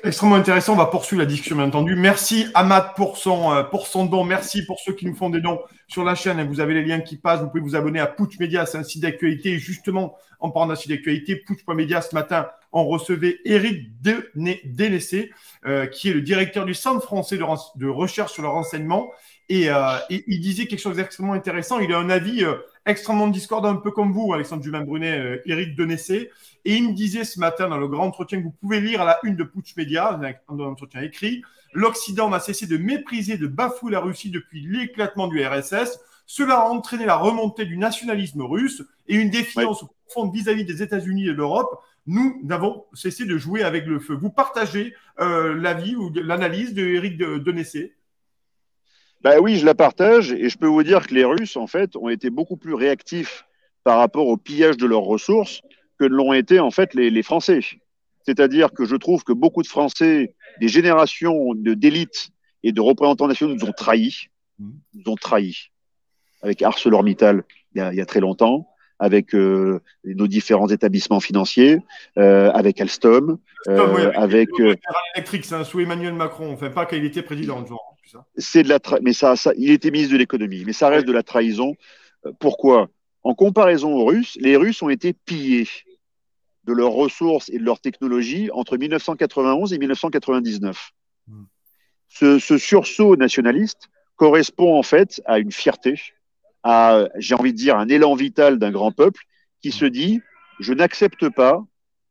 extrêmement intéressant. On va poursuivre la discussion, bien entendu. Merci Ahmad pour son don. Merci pour ceux qui nous font des dons sur la chaîne. Vous avez les liens qui passent. Vous pouvez vous abonner à Putsch Media. C'est un site d'actualité. Et justement, en parlant d'un site d'actualité, Putsch.media, ce matin, on recevait Éric Dénessé, qui est le directeur du Centre français de recherche sur le renseignement. Et il disait quelque chose d'extrêmement intéressant. Il a un avis extrêmement discordant, un peu comme vous, Alexandre Juvin-Brunet, Éric Dénessé. Et il me disait ce matin, dans le grand entretien que vous pouvez lire à la une de Putsch Media, un entretien écrit, l'Occident n'a cessé de mépriser, de bafouer la Russie depuis l'éclatement du RSS. Cela a entraîné la remontée du nationalisme russe et une défiance profonde vis-à-vis des États-Unis et de l'Europe. Nous n'avons cessé de jouer avec le feu. Vous partagez l'avis ou l'analyse de Éric Dénessé? Ben oui, je la partage et je peux vous dire que les Russes, en fait, ont été beaucoup plus réactifs par rapport au pillage de leurs ressources que ne l'ont été, en fait, les Français. C'est-à-dire que je trouve que beaucoup de Français, des générations d'élite et de représentants nationaux nous ont trahis. Nous ont trahis. Avec ArcelorMittal, il y a très longtemps, avec nos différents établissements financiers, avec Alstom, avec électrique, c'est un sous Emmanuel Macron, enfin pas quand il était président, genre. C'est de la mais ça, il était ministre de l'économie, mais ça reste de la trahison. Pourquoi? En comparaison aux Russes, les Russes ont été pillés de leurs ressources et de leurs technologies entre 1991 et 1999. Ce sursaut nationaliste correspond en fait à une fierté, à, j'ai envie de dire, un élan vital d'un grand peuple qui se dit « je n'accepte pas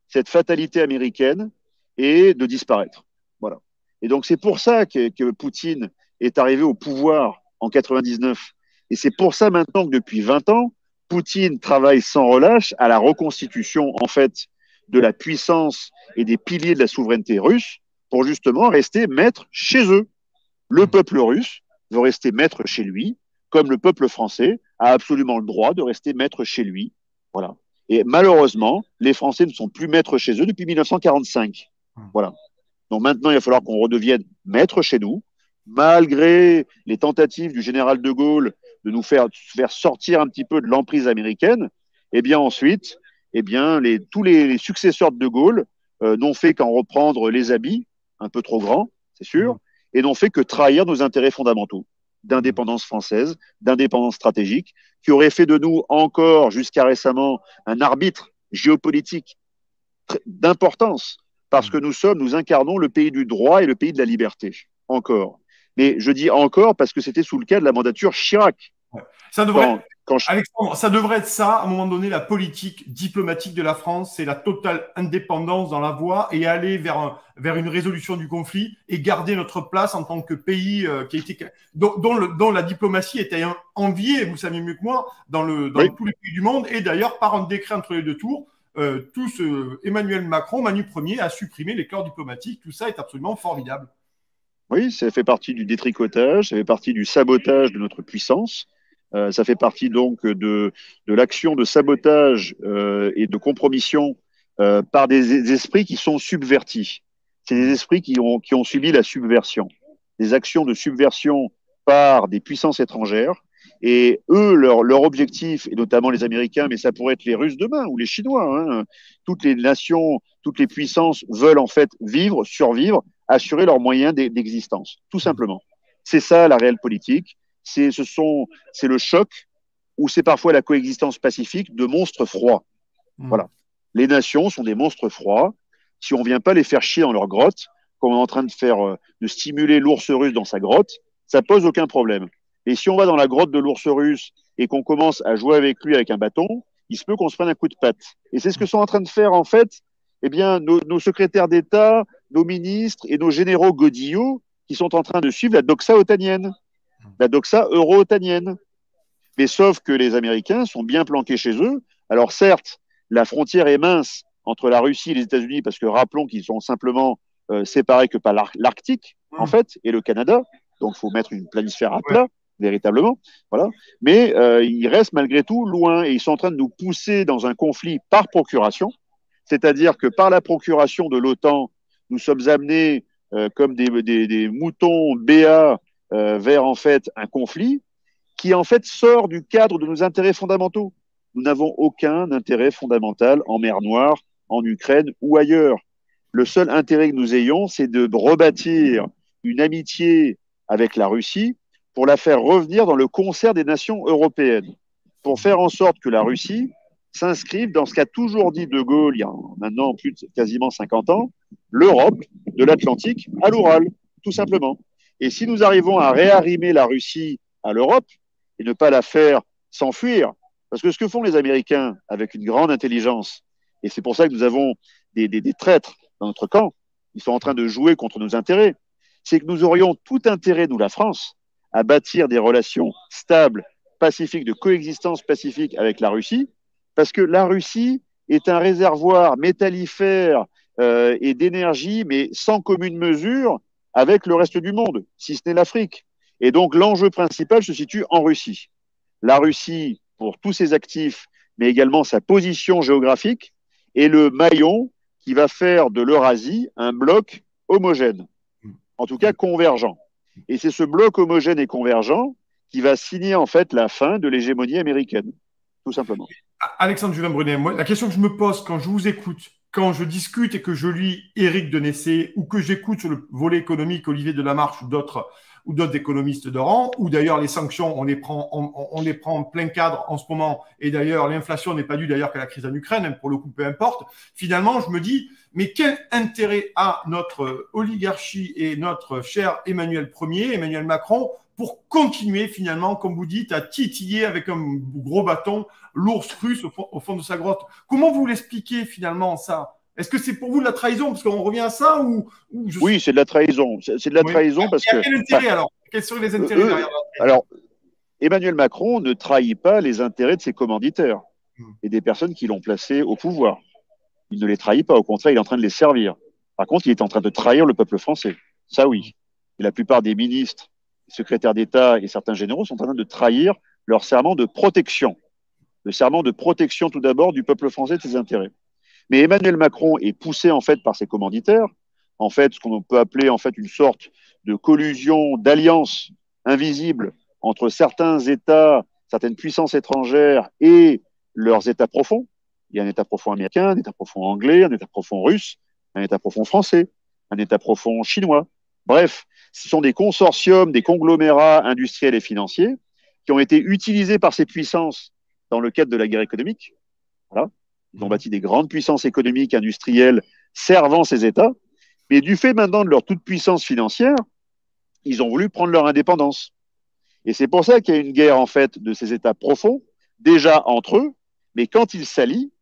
cette fatalité américaine et de disparaître ». Voilà. Et donc c'est pour ça que Poutine est arrivé au pouvoir en 99. Et c'est pour ça maintenant que depuis 20 ans, Poutine travaille sans relâche à la reconstitution en fait de la puissance et des piliers de la souveraineté russe pour justement rester maître chez eux. Le peuple russe veut rester maître chez lui, comme le peuple français a absolument le droit de rester maître chez lui. Voilà. Et malheureusement, les Français ne sont plus maîtres chez eux depuis 1945. Voilà. Donc maintenant, il va falloir qu'on redevienne maître chez nous, malgré les tentatives du général de Gaulle de nous faire sortir un petit peu de l'emprise américaine. Et bien ensuite, tous les successeurs de Gaulle n'ont fait qu'en reprendre les habits, un peu trop grands, c'est sûr, et n'ont fait que trahir nos intérêts fondamentaux d'indépendance française, d'indépendance stratégique, qui aurait fait de nous encore, jusqu'à récemment, un arbitre géopolitique d'importance, parce que nous incarnons le pays du droit et le pays de la liberté, encore. Mais je dis encore parce que c'était sous le cas de la mandature Chirac. Ouais. Ça devrait, Alexandre, ça devrait être ça, à un moment donné, la politique diplomatique de la France, c'est la totale indépendance dans la voie et aller vers une résolution du conflit et garder notre place en tant que pays qui a été, dont la diplomatie était enviée, vous savez mieux que moi, dans tous les pays du monde, et d'ailleurs, par un décret entre les deux tours, Emmanuel Macron, Manu Ier, a supprimé les corps diplomatiques. Tout ça est absolument formidable. Oui, ça fait partie du détricotage, ça fait partie du sabotage de notre puissance. Ça fait partie donc de l'action de sabotage et de compromission par des esprits qui sont subvertis. C'est des esprits qui ont subi la subversion, des actions de subversion par des puissances étrangères. Et eux, leur objectif, et notamment les Américains, mais ça pourrait être les Russes demain ou les Chinois, hein, toutes les nations, toutes les puissances veulent en fait vivre, survivre, assurer leurs moyens d'existence, tout simplement. C'est ça la réelle politique. C'est le choc ou c'est parfois la coexistence pacifique de monstres froids. Voilà. Les nations sont des monstres froids. Si on vient pas les faire chier dans leur grotte, comme on est en train de stimuler l'ours russe dans sa grotte, ça pose aucun problème. Et si on va dans la grotte de l'ours russe et qu'on commence à jouer avec lui avec un bâton, il se peut qu'on se prenne un coup de patte. Et c'est ce que sont en train de faire, en fait, nos secrétaires d'État, nos ministres et nos généraux godillots qui sont en train de suivre la doxa otanienne, la doxa euro-otanienne. Mais sauf que les Américains sont bien planqués chez eux. Alors certes, la frontière est mince entre la Russie et les États-Unis, parce que rappelons qu'ils sont simplement séparés que par l'Arctique, en fait, et le Canada. Donc il faut mettre une planisphère à plat, véritablement. Voilà. Mais ils restent malgré tout loin et ils sont en train de nous pousser dans un conflit par procuration. C'est-à-dire que par la procuration de l'OTAN, nous sommes amenés comme des moutons béats vers en fait un conflit qui en fait sort du cadre de nos intérêts fondamentaux. Nous n'avons aucun intérêt fondamental en mer Noire, en Ukraine ou ailleurs. Le seul intérêt que nous ayons, c'est de rebâtir une amitié avec la Russie pour la faire revenir dans le concert des nations européennes, pour faire en sorte que la Russie s'inscrive dans ce qu'a toujours dit De Gaulle il y a maintenant plus de quasiment 50 ans, l'Europe de l'Atlantique à l'Oural, tout simplement. Et si nous arrivons à réarrimer la Russie à l'Europe et ne pas la faire s'enfuir, parce que ce que font les Américains avec une grande intelligence, et c'est pour ça que nous avons des traîtres dans notre camp, ils sont en train de jouer contre nos intérêts, c'est que nous aurions tout intérêt, nous la France, à bâtir des relations stables, pacifiques, de coexistence pacifique avec la Russie, parce que la Russie est un réservoir métallifère et d'énergie, mais sans commune mesure avec le reste du monde, si ce n'est l'Afrique. Et donc l'enjeu principal se situe en Russie. La Russie, pour tous ses actifs, mais également sa position géographique, est le maillon qui va faire de l'Eurasie un bloc homogène, en tout cas convergent. Et c'est ce bloc homogène et convergent qui va signer en fait la fin de l'hégémonie américaine, tout simplement. Alexandre Juvin-Brunet, moi, la question que je me pose quand je vous écoute, quand je discute et que je lis Éric Denessé ou que j'écoute sur le volet économique Olivier Delamarche ou d'autres économistes de rang, ou d'ailleurs les sanctions, on les prend en plein cadre en ce moment, et d'ailleurs l'inflation n'est pas due d'ailleurs qu'à la crise en Ukraine, hein, pour le coup peu importe, finalement je me dis, mais quel intérêt a notre oligarchie et notre cher Emmanuel Macron, pour continuer finalement, comme vous dites, à titiller avec un gros bâton l'ours russe au fond de sa grotte. Comment vous l'expliquez finalement ça? Est-ce que c'est pour vous de la trahison? Parce qu'on revient à ça ou Oui, c'est de la trahison. C'est de la trahison parce que… Quel intérêt alors? Quels sont les intérêts derrière la… Alors, Emmanuel Macron ne trahit pas les intérêts de ses commanditaires et des personnes qui l'ont placé au pouvoir. Il ne les trahit pas, au contraire, il est en train de les servir. Par contre, il est en train de trahir le peuple français. Ça, oui. Et la plupart des ministres, secrétaires d'État et certains généraux sont en train de trahir leur serment de protection. Le serment de protection tout d'abord du peuple français de ses intérêts. Mais Emmanuel Macron est poussé en fait par ses commanditaires, en fait ce qu'on peut appeler en fait une sorte de collusion, d'alliance invisible entre certains États, certaines puissances étrangères et leurs États profonds. Il y a un État profond américain, un État profond anglais, un État profond russe, un État profond français, un État profond chinois. Bref, ce sont des consortiums, des conglomérats industriels et financiers qui ont été utilisés par ces puissances dans le cadre de la guerre économique. Voilà. Ils ont bâti des grandes puissances économiques, industrielles, servant ces États. Mais du fait maintenant de leur toute-puissance financière, ils ont voulu prendre leur indépendance. Et c'est pour ça qu'il y a une guerre, en fait, de ces États profonds, déjà entre eux, mais quand ils s'allient,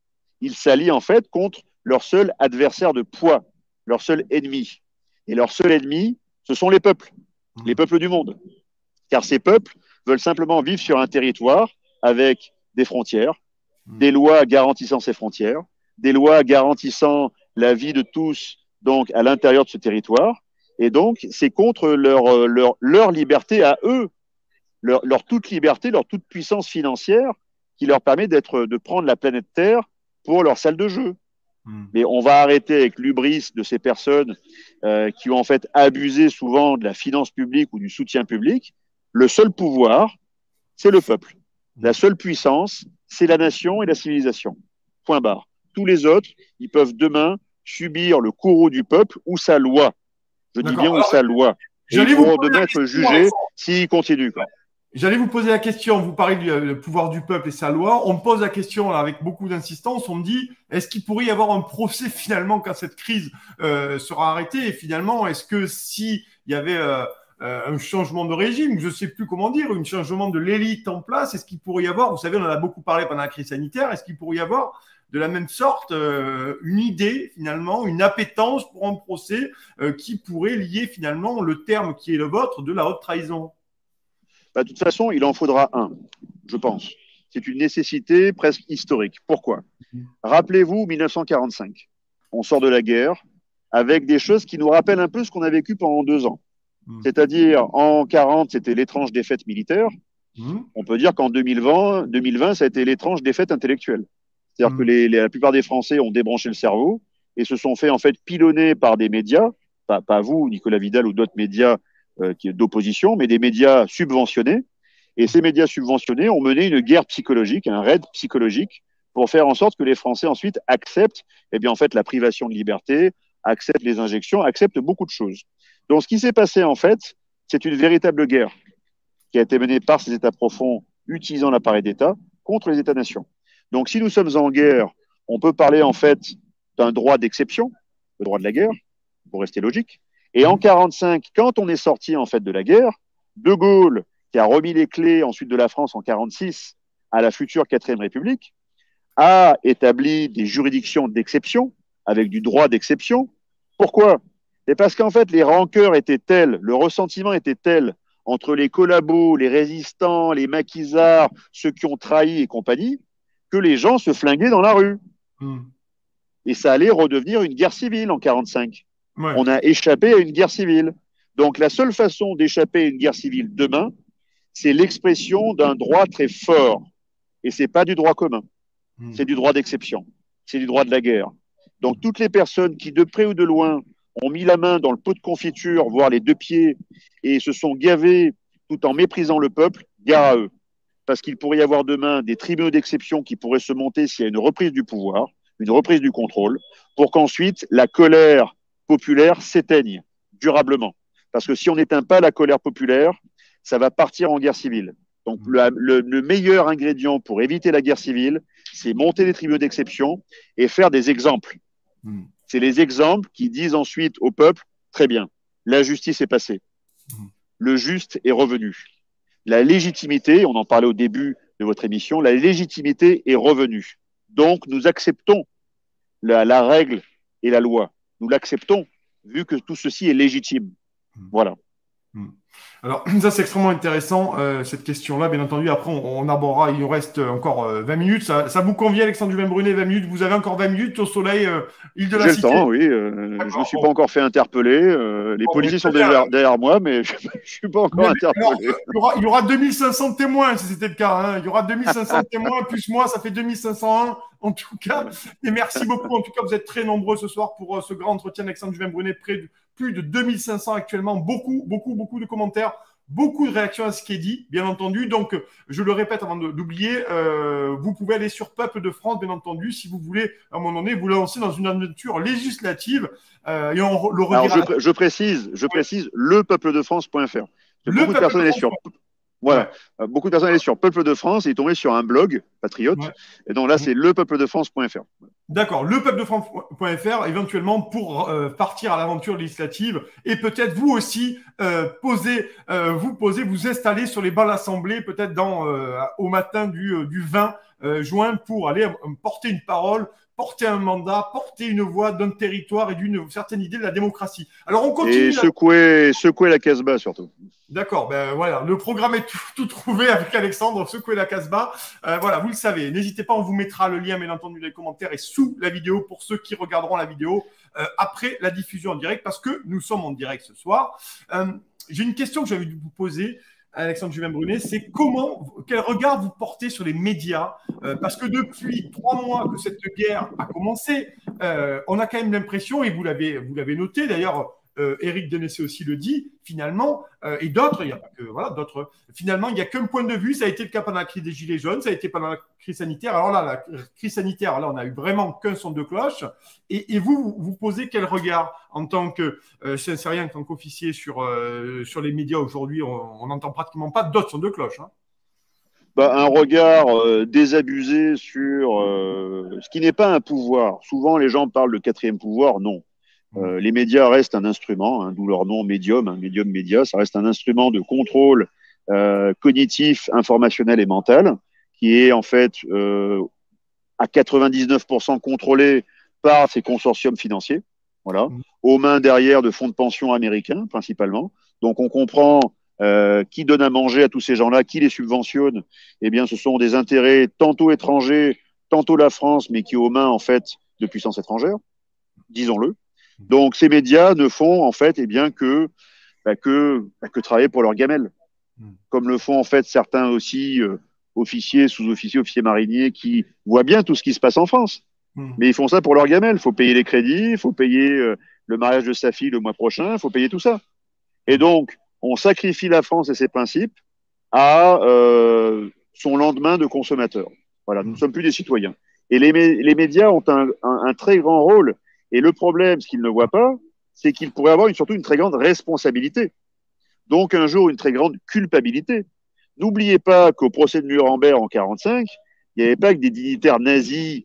en fait, contre leur seul adversaire de poids, leur seul ennemi. Et leur seul ennemi, ce sont les peuples du monde. Car ces peuples veulent simplement vivre sur un territoire avec des frontières, des lois garantissant ces frontières, des lois garantissant la vie de tous donc à l'intérieur de ce territoire. Et donc, c'est contre leur liberté à eux, leur toute liberté, leur toute puissance financière qui leur permet de prendre la planète Terre pour leur salle de jeu. Mais on va arrêter avec l'hubris de ces personnes qui ont en fait abusé souvent de la finance publique ou du soutien public. Le seul pouvoir, c'est le peuple. La seule puissance, c'est la nation et la civilisation. Point barre. Tous les autres, ils peuvent demain subir le courroux du peuple ou sa loi. Je dis bien ou sa loi. Et ils pourront demain être jugés s'ils continuent. J'allais vous poser la question, vous parlez du pouvoir du peuple et sa loi. On me pose la question là, avec beaucoup d'insistance, on me dit, est-ce qu'il pourrait y avoir un procès finalement quand cette crise sera arrêtée? Et finalement, est-ce que s'il y avait un changement de régime, je ne sais plus comment dire, un changement de l'élite en place, est-ce qu'il pourrait y avoir, vous savez, on en a beaucoup parlé pendant la crise sanitaire, est-ce qu'il pourrait y avoir de la même sorte une idée finalement, une appétence pour un procès qui pourrait lier finalement le terme qui est le vôtre de la haute trahison? Bah, de toute façon, il en faudra un, je pense. C'est une nécessité presque historique. Pourquoi? Rappelez-vous 1945. On sort de la guerre avec des choses qui nous rappellent un peu ce qu'on a vécu pendant 2 ans. C'est-à-dire, en 40, c'était l'étrange défaite militaire. On peut dire qu'en 2020, ça a été l'étrange défaite intellectuelle. C'est-à-dire que la plupart des Français ont débranché le cerveau et se sont fait en fait pilonner par des médias, pas vous, Nicolas Vidal, ou d'autres médias d'opposition, mais des médias subventionnés. Et ces médias subventionnés ont mené une guerre psychologique, un raid psychologique, pour faire en sorte que les Français ensuite acceptent, eh bien, en fait, la privation de liberté, acceptent les injections, acceptent beaucoup de choses. Donc, ce qui s'est passé, en fait, c'est une véritable guerre qui a été menée par ces États profonds utilisant l'appareil d'État contre les États-nations. Donc, si nous sommes en guerre, on peut parler, en fait, d'un droit d'exception, le droit de la guerre, pour rester logique. Et en 45, quand on est sorti en fait de la guerre, De Gaulle, qui a remis les clés ensuite de la France en 46 à la future 4e République, a établi des juridictions d'exception avec du droit d'exception. Pourquoi? C'est parce qu'en fait les rancœurs étaient telles, le ressentiment était tel entre les collabos, les résistants, les maquisards, ceux qui ont trahi et compagnie, que les gens se flinguaient dans la rue. Et ça allait redevenir une guerre civile en 45. Ouais. On a échappé à une guerre civile. Donc la seule façon d'échapper à une guerre civile demain, c'est l'expression d'un droit très fort. Et ce n'est pas du droit commun. C'est du droit d'exception. C'est du droit de la guerre. Donc toutes les personnes qui, de près ou de loin, ont mis la main dans le pot de confiture, voire les 2 pieds, et se sont gavés tout en méprisant le peuple, gare à eux. Parce qu'il pourrait y avoir demain des tribunaux d'exception qui pourraient se monter s'il y a une reprise du pouvoir, une reprise du contrôle, pour qu'ensuite la colère populaire s'éteigne durablement. Parce que si on n'éteint pas la colère populaire, ça va partir en guerre civile. Donc le meilleur ingrédient pour éviter la guerre civile, c'est monter les tribunaux d'exception et faire des exemples. C'est les exemples qui disent ensuite au peuple, très bien, la justice est passée. Le juste est revenu. La légitimité, on en parlait au début de votre émission, la légitimité est revenue. Donc nous acceptons la règle et la loi. Nous l'acceptons, vu que tout ceci est légitime. Voilà. Alors, ça, c'est extrêmement intéressant, cette question-là. Bien entendu, après, on abordera. Il nous reste encore 20 minutes. Ça vous convient, Alexandre Dumaine-Brunet, 20 minutes? Vous avez encore 20 minutes au soleil, île de la J'ai le Cité? temps, oui. Je me D'accord. suis pas encore fait interpeller. Les Bon, mais policiers très sont bien. derrière moi, mais je suis pas Mais encore alors, interpellé. il y aura 2500 témoins si c'était le cas, hein. Il y aura 2500 témoins, plus moi, ça fait 2501 en tout cas. Et merci beaucoup. En tout cas, vous êtes très nombreux ce soir pour ce grand entretien d'Alexandre Dumaine-Brunet. Plus de 2500 actuellement. Beaucoup, beaucoup, beaucoup de commentaires. Beaucoup de réactions à ce qui est dit, bien entendu. Donc, je le répète avant d'oublier, vous pouvez aller sur Peuple de France, bien entendu, si vous voulez, à un moment donné, vous lancer dans une aventure législative. Et on le Alors, redira. je précise, lepeupledefrance.fr. Le Beaucoup de Peuple de personnes allaient France. sur, Ouais. voilà, beaucoup de personnes allaient sur Peuple de France et tombaient sur un blog patriote. Ouais. Et donc là, c'est lepeupledefrance.fr. D'accord, lepeuple-de-france.fr éventuellement pour partir à l'aventure législative et peut-être vous aussi vous installer sur les bancs de l'Assemblée peut-être au matin du 20 juin pour aller porter une parole, porter un mandat, porter une voix d'un territoire et d'une certaine idée de la démocratie. Alors on Et continue. secouer la Casbah surtout. D'accord, ben voilà, le programme est tout trouvé avec Alexandre, secouez la Casbah. Voilà, vous le savez. N'hésitez pas, on vous mettra le lien, bien entendu, dans les commentaires et sous la vidéo pour ceux qui regarderont la vidéo après la diffusion en direct, parce que nous sommes en direct ce soir. J'ai une question que j'avais dû vous poser, Alexandre Dumaine-Brunet, c'est quel regard vous portez sur les médias parce que depuis 3 mois que cette guerre a commencé, on a quand même l'impression, et vous l'avez noté d'ailleurs, Éric Denessé aussi le dit, finalement, et d'autres, il n'y a pas que, voilà, d'autres, finalement, il n'y a qu'un point de vue, ça a été le cas pendant la crise des Gilets jaunes, ça a été pendant la crise sanitaire. Alors là, la crise sanitaire, là, on a eu vraiment qu'un son de cloche. Et vous posez quel regard en tant que, c'est rien, en tant qu'officier sur les médias aujourd'hui, on n'entend pratiquement pas d'autres sons de cloche, hein. Un regard désabusé sur ce qui n'est pas un pouvoir. Souvent, les gens parlent de quatrième pouvoir. Non. Les médias restent un instrument, hein, d'où leur nom médium, un médium média. Ça reste un instrument de contrôle cognitif, informationnel et mental, qui est en fait à 99% contrôlé par ces consortiums financiers, voilà, aux mains derrière de fonds de pension américains principalement. Donc on comprend qui donne à manger à tous ces gens-là, qui les subventionne. Eh bien, ce sont des intérêts tantôt étrangers, tantôt la France, mais qui aux mains en fait de puissances étrangères, disons-le. Donc ces médias ne font en fait eh bien que travailler pour leur gamelle, comme le font en fait certains aussi officiers, sous-officiers, officiers mariniers qui voient bien tout ce qui se passe en France. Mais ils font ça pour leur gamelle. Il faut payer les crédits, il faut payer le mariage de sa fille le mois prochain, il faut payer tout ça. Et donc, on sacrifie la France et ses principes à son lendemain de consommateur. Voilà, nous ne sommes plus des citoyens. Et les médias ont un très grand rôle. Et le problème, ce qu'ils ne voient pas, c'est qu'ils pourraient avoir surtout une très grande responsabilité. Donc un jour, une très grande culpabilité. N'oubliez pas qu'au procès de Nuremberg en 1945, il n'y avait pas que des dignitaires nazis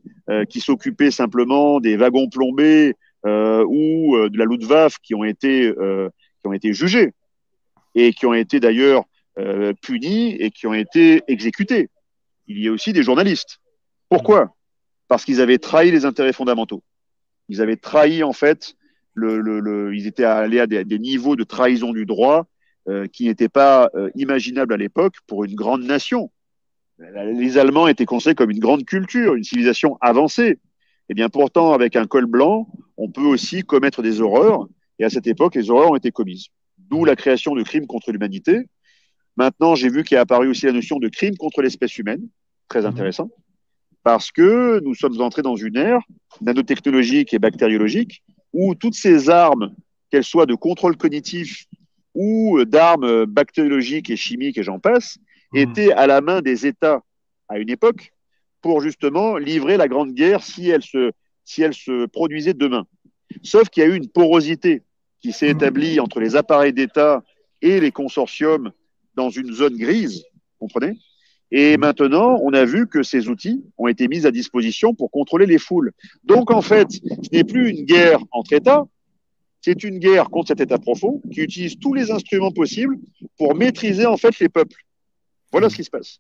qui s'occupaient simplement des wagons plombés ou de la Luftwaffe qui ont été jugés et qui ont été d'ailleurs punis et qui ont été exécutés. Il y a aussi des journalistes. Pourquoi? Parce qu'ils avaient trahi les intérêts fondamentaux. Ils avaient trahi, en fait, ils étaient allés à des niveaux de trahison du droit qui n'étaient pas imaginables à l'époque pour une grande nation. Les Allemands étaient considérés comme une grande culture, une civilisation avancée. Eh bien, pourtant, avec un col blanc, on peut aussi commettre des horreurs. Et à cette époque, les horreurs ont été commises. D'où la création de crimes contre l'humanité. Maintenant, j'ai vu qu'il est apparu aussi la notion de crime contre l'espèce humaine. Très intéressant. Parce que nous sommes entrés dans une ère nanotechnologique et bactériologique où toutes ces armes, qu'elles soient de contrôle cognitif ou d'armes bactériologiques et chimiques et j'en passe, étaient à la main des États à une époque pour justement livrer la grande guerre si elle se produisait demain. Sauf qu'il y a eu une porosité qui s'est établie entre les appareils d'État et les consortiums dans une zone grise, comprenez? Et maintenant, on a vu que ces outils ont été mis à disposition pour contrôler les foules. Donc, en fait, ce n'est plus une guerre entre États, c'est une guerre contre cet État profond qui utilise tous les instruments possibles pour maîtriser, en fait, les peuples. Voilà ce qui se passe.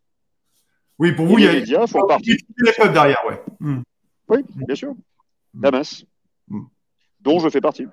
Oui, pour vous, il y a les médias font partie. Les peuples derrière, ouais. Oui, bien sûr. La masse, dont je fais partie.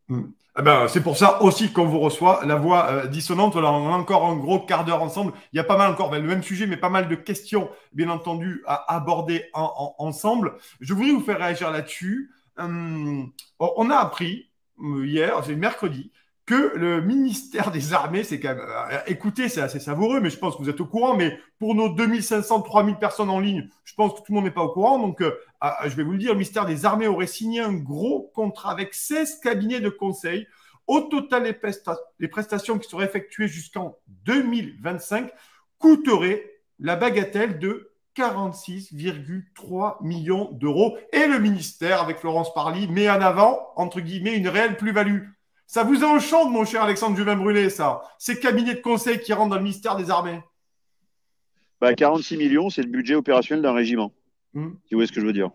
Mm. Eh ben, c'est pour ça aussi qu'on vous reçoit. La voix dissonante, on a encore un gros quart d'heure ensemble. Il y a pas mal encore, ben, le même sujet, mais pas mal de questions, bien entendu, à aborder ensemble. Je voudrais vous faire réagir là-dessus. On a appris hier, c'est mercredi, que le ministère des Armées, c'est quand même, écoutez, c'est assez savoureux, mais je pense que vous êtes au courant, mais pour nos 2500, 3000 personnes en ligne, je pense que tout le monde n'est pas au courant. Donc, je vais vous le dire, le ministère des Armées aurait signé un gros contrat avec 16 cabinets de conseil. Au total, les prestations qui seraient effectuées jusqu'en 2025 coûteraient la bagatelle de 46,3 millions d'euros. Et le ministère, avec Florence Parly, met en avant, entre guillemets, une réelle plus-value. Ça vous enchante, mon cher Alexandre Juvin-Brulé, ça? Ces cabinets de conseil qui rentrent dans le ministère des Armées? Bah, 46 millions, c'est le budget opérationnel d'un régiment. Mmh. Tu vois ce que je veux dire?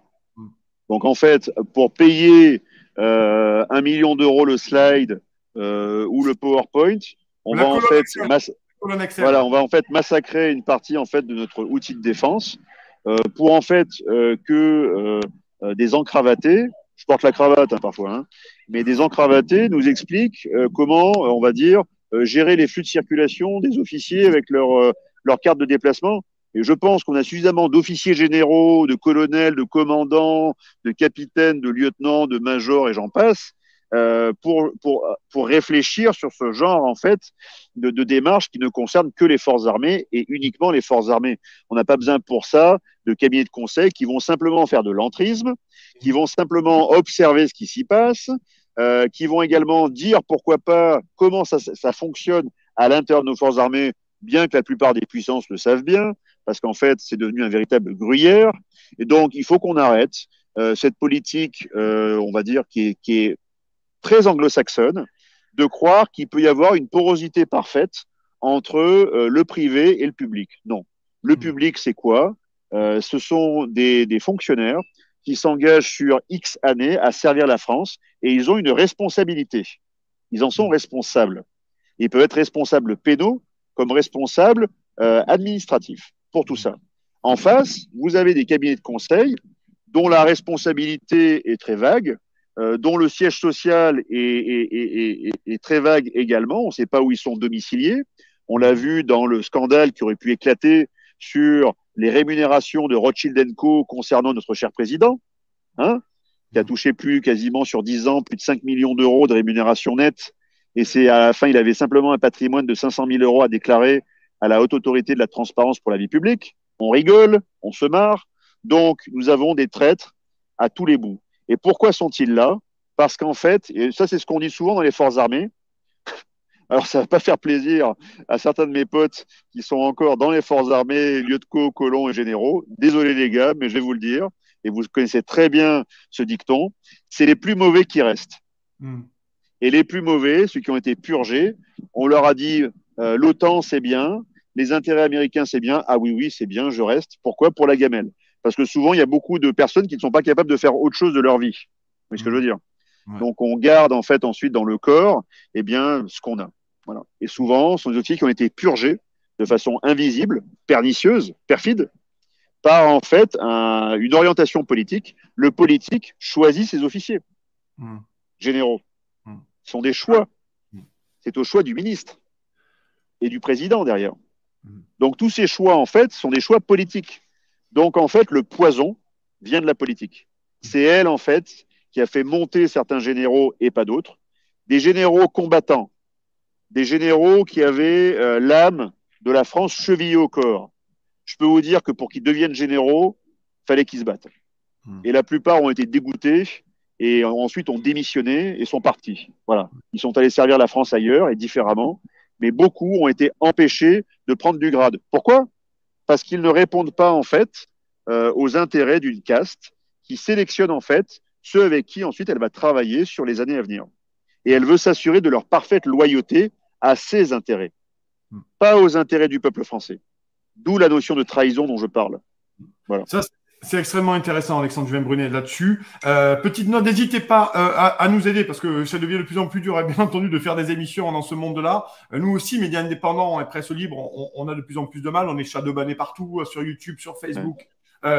Donc, en fait, pour payer 1 million d'euros le slide ou le PowerPoint, on va, en fait voilà, on va en fait massacrer une partie en fait de notre outil de défense pour en fait que des encravatés, je porte la cravate parfois, hein, mais des encravatés nous expliquent comment, on va dire, gérer les flux de circulation des officiers avec leur carte de déplacement. Et je pense qu'on a suffisamment d'officiers généraux, de colonels, de commandants, de capitaines, de lieutenants, de majors et j'en passe, pour réfléchir sur ce genre en fait de démarche qui ne concerne que les forces armées et uniquement les forces armées. On n'a pas besoin pour ça de cabinets de conseil qui vont simplement faire de l'entrisme, qui vont simplement observer ce qui s'y passe, qui vont également dire pourquoi pas comment ça fonctionne à l'intérieur de nos forces armées, bien que la plupart des puissances le savent bien, parce qu'en fait c'est devenu un véritable gruyère. Et donc il faut qu'on arrête cette politique, on va dire, qui est très anglo-saxonne, de croire qu'il peut y avoir une porosité parfaite entre le privé et le public. Non. Le public, c'est quoi? Ce sont des fonctionnaires qui s'engagent sur X années à servir la France et ils ont une responsabilité. Ils en sont responsables. Ils peuvent être responsables pénaux comme responsables administratifs pour tout ça. En face, vous avez des cabinets de conseil dont la responsabilité est très vague, dont le siège social est très vague également. On ne sait pas où ils sont domiciliés. On l'a vu dans le scandale qui aurait pu éclater sur les rémunérations de Rothschild & Co concernant notre cher président, hein, qui a touché quasiment sur 10 ans plus de 5 millions d'euros de rémunération nette. Et c'est à la fin, il avait simplement un patrimoine de 500 000 euros à déclarer à la Haute Autorité de la Transparence pour la vie publique. On rigole, on se marre. Donc, nous avons des traîtres à tous les bouts. Et pourquoi sont-ils là? Parce qu'en fait, et ça c'est ce qu'on dit souvent dans les forces armées, alors ça va pas faire plaisir à certains de mes potes qui sont encore dans les forces armées, lieutenants, colons et généraux. Désolé les gars, mais je vais vous le dire, et vous connaissez très bien ce dicton, c'est les plus mauvais qui restent. Et les plus mauvais, ceux qui ont été purgés, on leur a dit l'OTAN c'est bien, les intérêts américains c'est bien, ah oui, c'est bien, je reste. Pourquoi? Pour la gamelle. Parce que souvent, il y a beaucoup de personnes qui ne sont pas capables de faire autre chose de leur vie. Vous voyez ce que je veux dire? Ouais. Donc, on garde en fait ensuite dans le corps eh bien, ce qu'on a. Voilà. Et souvent, ce sont des officiers qui ont été purgés de façon invisible, pernicieuse, perfide, par en fait une orientation politique. Le politique choisit ses officiers généraux. Ce sont des choix. C'est au choix du ministre et du président derrière. Donc, tous ces choix, en fait, sont des choix politiques. Donc, en fait, le poison vient de la politique. C'est elle, en fait, qui a fait monter certains généraux et pas d'autres. Des généraux combattants, des généraux qui avaient l'âme de la France chevillée au corps. Je peux vous dire que pour qu'ils deviennent généraux, il fallait qu'ils se battent. Et la plupart ont été dégoûtés et ensuite ont démissionné et sont partis. Voilà. Ils sont allés servir la France ailleurs et différemment. Mais beaucoup ont été empêchés de prendre du grade. Pourquoi? Parce qu'ils ne répondent pas en fait aux intérêts d'une caste qui sélectionne en fait ceux avec qui ensuite elle va travailler sur les années à venir. Et elle veut s'assurer de leur parfaite loyauté à ses intérêts, pas aux intérêts du peuple français. D'où la notion de trahison dont je parle. Voilà. Ça, c'est extrêmement intéressant, Alexandre Juvin-Brunet, là-dessus. Petite note, n'hésitez pas à nous aider parce que ça devient de plus en plus dur, et bien entendu, de faire des émissions dans ce monde-là. Nous aussi, médias indépendants et presse libre, on a de plus en plus de mal. On est shadowbanné partout, sur YouTube, sur Facebook.